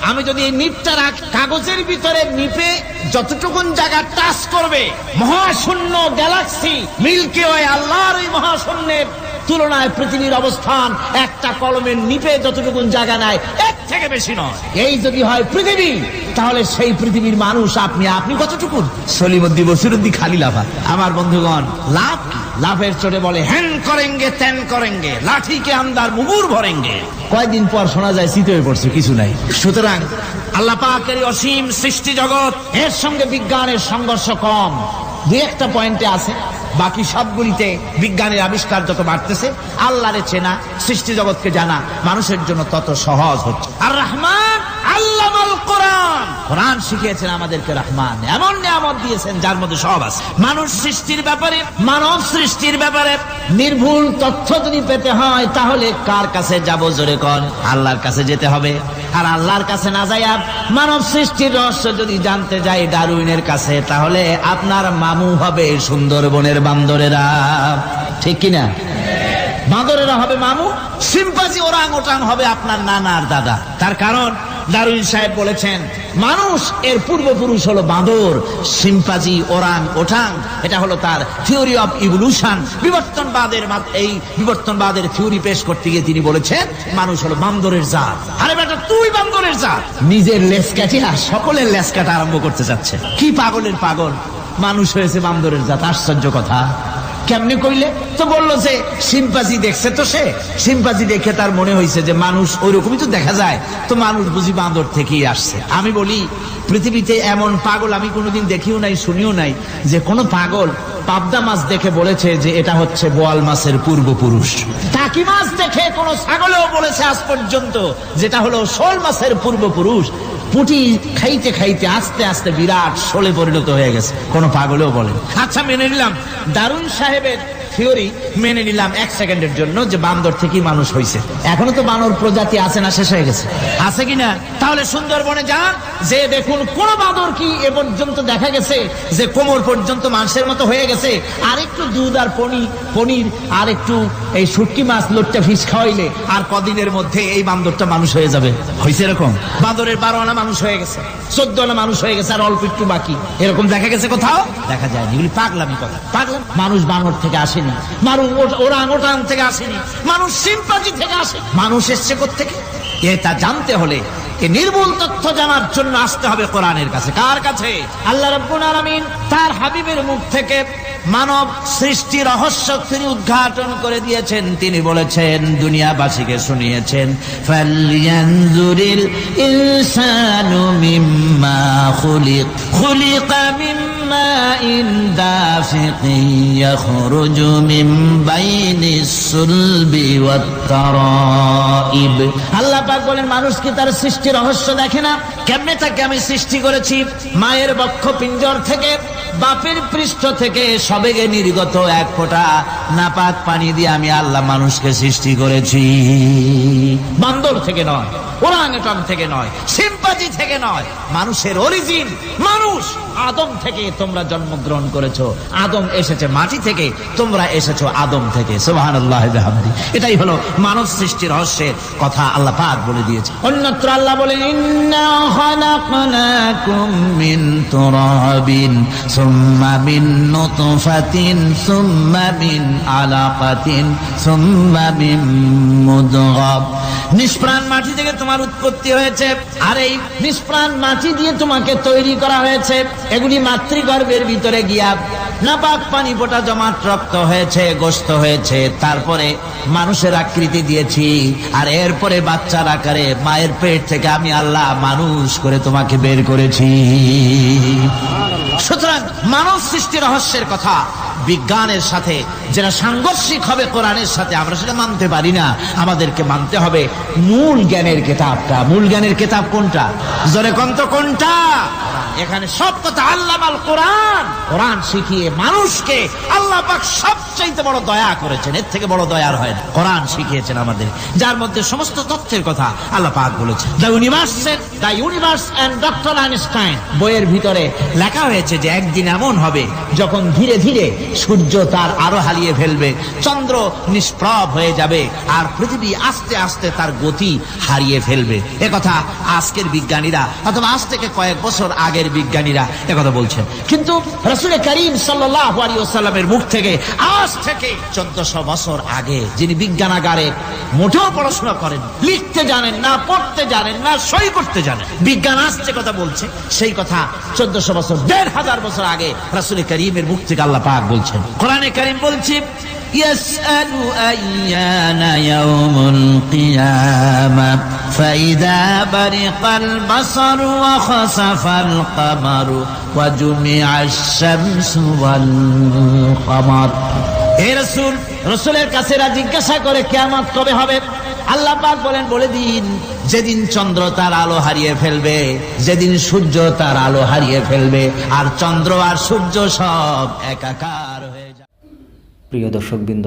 আমি যদি এই নিপটা কাগজের ভিতরে নিপে যতটুকুন জায়গা টাচ করবে, মহাশূন্য গ্যালাক্সি মিল্কি ওয়ে, আল্লাহর এই মহাশূন্যের তুলনায় পৃথিবীর অবস্থান একটা কলমের নিপে যতটুকুন জায়গা নাই, এর থেকে বেশি নয়। এই যদি হয় পৃথিবী, তাহলে সেই পৃথিবীর মানুষ আপনি কতটুকুন? সলিমুদ্দি বসিরুদ্দি খালি লাফা। আমার বন্ধুগণ, লাভ কি? লাভের চোটে বলে হ্যান করেঙ্গে ত্যান করেঙ্গে, লাঠিকে আমদার মুগুর ভরেঙ্গে। কয়েকদিন পর শোনা যায় শীত হয়ে পড়ছে, কিছু নাই। সুতরাং আল্লাহ পাকের অসীম সৃষ্টি জগৎ, এর সঙ্গে বিজ্ঞানের সংঘর্ষ কম। 2-1টা পয়েন্টে আছে, বাকি সবগুলিতে বিজ্ঞানের আবিষ্কার যত বাড়তেছে, আল্লাহরে চেনা, সৃষ্টি জগৎকে জানা মানুষের জন্য তত সহজ হচ্ছে। আর রহমান আল্লামাল কোরআন, কোরআন শিখিয়েছেন আমাদেরকে। রহমান এমন নিয়ামত দিয়েছেন যার মধ্যে সব আছে। মানুষ সৃষ্টির ব্যাপারে, মানব সৃষ্টির ব্যাপারে নির্ভুল তথ্য যদি পেতে হয়, তাহলে কার কাছে যাব? জোরে কোন? আল্লাহর কাছে যেতে হবে। আর আল্লাহর কাছে না যাইয়া মানব সৃষ্টির রহস্য যদি জানতে যাই ডারউইনের কাছে, তাহলে আপনার মামু হবে সুন্দরবনের বান্দরেরা। ঠিক কিনা? বান্দরেরা হবে মামু, সিম্পাজি ওরাং ওটাং হবে আপনার নানার দাদা। তার কারণ ডারউইন সাহেব বলেছেন মানুষ এর পূর্বপুরুষ হলো বাঁদর, সিম্পাজি, ওরাং ওটাং, এটা হলো তার থিওরি অফ ইভলিউশন। বিবর্তনবাদের থিওরি পেশ করতে গিয়ে তিনি বলেছেন মানুষ হলো বান্দরের জাত। আরে বেটা, তুই বান্দরের জাত। নিজের লেজ কাটিয়া সকলের লেজ কাটা আরম্ভ করতে যাচ্ছে। কি পাগলের পাগল, মানুষ হয়েছে বান্দরের জাত। আশ্চর্য কথা। কেমনে কইলে? তো বললো যে সিম্পাজি দেখছে, তো সে সিম্পাজি দেখে তার মনে হয়েছে যে মানুষ ওইরকমই তো দেখা যায়, তো মানুষ বুঝি বান্দর থেকেই আসছে। আমি বলি পৃথিবীতে এমন পাগল আমি কোনোদিন দেখিও নাই, শুনিও নাই যে কোনো পাগল পাবদা মাছ দেখে বলেছে যে এটা হচ্ছে বোয়াল মাছের পূর্বপুরুষ। টাকি মাছ দেখে কোন ছাগলেও বলেছে আজ পর্যন্ত যেটা হলো শোল মাছের পূর্বপুরুষ। পুঁটি খাইতে খাইতে আস্তে আস্তে বিরাট শোলে পরিণত হয়ে গেছে, কোন পাগলেও বলেন। আচ্ছা, মেনে নিলাম ডারউইন সাহেবের থিওরি, মেনে নিলাম 1 সেকেন্ডের জন্য যে বান্দর থেকেই মানুষ হয়েছে। এখনো তো বানর প্রজাতি আছে না, শেষ হয়ে গেছে? আছে কিনা? তাহলে সুন্দরবনে যান, যে দেখুন কোন বাঁদর কি এ পর্যন্ত দেখা গেছে যে কোমর পর্যন্ত মানুষের মতো হয়ে গেছে। আর একটু দুধ আর পনির আর একটু এই শুটকি মাছ, লোট্টা ফিশ খাওয়াইলে আর কদিনের মধ্যে এই বান্দরটা মানুষ হয়ে যাবে। হয়েছে এরকম? বাঁদরের 12 আনা মানুষ হয়ে গেছে, 14 আনা মানুষ হয়ে গেছে, আর অল্প একটু বাকি। এরকম দেখা গেছে কোথাও? দেখা যায়নি। এগুলি পাগলামি কথা। পাগলাম। মানুষ বানর থেকে আসেনি, মানুষ ওরাং ওটাং থেকে আসেনি, মানুষ সিম্পাজি থেকে আসে। মানুষ এসছে কোত্থেকে? এটা জানতে হলে, এই নির্ভুল তথ্য জানার জন্য আসতে হবে কোরআনের কাছে। কার কাছে? আল্লাহ রাব্বুল আলামিন তার হাবিবের মুখ থেকে মানব সৃষ্টি রহস্য তিনি উদ্ঘাটন করে দিয়েছেন। তিনি বলেছেন, দুনিয়াবাসীকে শুনিয়েছেন, ফালয়ানজুরিল ইনসানু মিম্মা খুলিকা মিম্মা ইন দাফিকিন ইয়াখরুজু মিন বাইনিস সুলবি ওয়াত তারাইব। আল্লাহ পাক বলেন, মানুষ কি তার সৃষ্টি রহস্য দেখে না? কেমনে তাকে আমি সৃষ্টি করেছি? মায়ের বক্ষ পিঞ্জর থেকে, বাপের পৃষ্ঠ থেকে সবেগে নির্গত এক ফোঁটা নাপাক পানি দিয়ে আমি আল্লাহ মানুষকে সৃষ্টি করেছি। বান্দর থেকে নয়, ওরাংউটাং থেকে নয়, সিম্পাজি থেকে নয়, মানুষের অরিজিন মানুষ। আদম থেকে তোমরা জন্মগ্রহণ করেছো, আদম এসেছে মাটি থেকে, তোমরা এসেছো আদম থেকে। সুবহানাল্লাহ বিহামদি। এটাই হলো মানব সৃষ্টি রহস্যের কথা আল্লাহ পাক বলে দিয়েছে। অন্যত্র আল্লাহ বলেন, ইন্না খালাকনাকুম মিন তুরাবিন সুম্মা মিন নুতফাতিন সুম্মা মিন আলাকাতিন সুম্মা মিন মুদগাহ। নিষ্প্রাণ মাটি থেকে তোমার উৎপত্তি হয়েছে, আর এই নিষ্প্রাণ মাটি দিয়ে তোমাকে তৈরি করা হয়েছে। এগুলি মাতৃগর্ভের ভিতরে গিয়া নাপাক পানি ফোঁটা জমাট রক্ত হয়েছে, গোশত হয়েছে, তারপরে মানুষের আকৃতি দিয়েছি, আর এরপরে বাচ্চার আকারে মায়ের পেট থেকে আমি আল্লাহ মানুষ করে তোমাকে বের করেছি। সুতরাং মানব সৃষ্টি রহস্যের কথা বিজ্ঞানের সাথে যেটা সাংঘর্ষিক হবে কোরআনের সাথে, আমরা সেটা মানতে পারি না। আমাদেরকে মানতে হবে মূল জ্ঞানের কিতাবটা। মূল জ্ঞানের কিতাব কোনটা? জোরে কন্ত কোনটা? এখানে সব কথা আল্লাহ আল কোরআন। কোরআন শিখিয়ে মানুষকে আল্লাহ পাক সবচাইতে বড় দয়া করেছেন, এর থেকে বড় দয়ার হয় না। কোরআন শিখিয়েছেন আমাদের, যার মধ্যে সমস্ত তথ্যের কথা আল্লাহ পাক বলেছেন। The universe and doctor Einstein বইয়ের ভিতরে লেখা হয়েছে যে একদিন এমন হবে যখন ধীরে ধীরে সূর্য তার আলো হারিয়ে ফেলবে, চন্দ্র নিষ্প্রভ হয়ে যাবে, আর পৃথিবী আস্তে আস্তে তার গতি হারিয়ে ফেলবে। একথা আজকের বিজ্ঞানীরা অথবা আজ থেকে কয়েক বছর আগের বিজ্ঞানীরা একথা বলছেন। কিন্তু রাসূল করিম সাল্লাল্লাহু আলাইহি ওয়াসাল্লামের মুখ থেকে আজ থেকে 1400 বছর আগে, যিনি বিজ্ঞানাগারে মোটেও পড়াশোনা করেন, লিখতে জানেন না, পড়তে জানেন না, সই করতে জানেন, বিজ্ঞান আজ যে কথা বলছে সেই কথা 1400 বছর, 1500 বছর আগে রাসূল করিমের মুখ থেকে আল্লাহ পাক বলছেন। কোরআনে কারীম বলছে, ইয়াসআলু আইয়ানা ইয়াউমুল কিয়ামাহ ফাইদা বারিকাল বাসারু ওয়া খাসাফাল কামারু ওয়া জুমিআশ শামসু ওয়াল কামার। হে রাসূল, রাসূলের কাছে জিজ্ঞাসা করে কিয়ামত কবে হবে? আল্লাহ পাক বলেন, বলে দিন যেদিন চন্দ্র তার আলো হারিয়ে ফেলবে, যেদিন সূর্য তার আলো হারিয়ে ফেলবে, আর চন্দ্র আর সূর্য সব একাকার হয়ে যাবে। প্রিয় দর্শকবৃন্দ,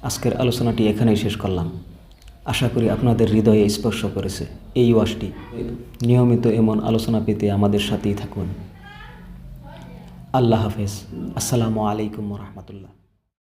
আজকের আলোচনাটি এখানেই শেষ করলাম। আশা করি আপনাদের হৃদয়ে স্পর্শ করেছে এই ওয়াজটি। নিয়মিত এমন আলোচনা পেতে আমাদের সাথেই থাকুন। আল্লাহ হাফেজ। আসসালামু আলাইকুম ওয়া রাহমাতুল্লাহ।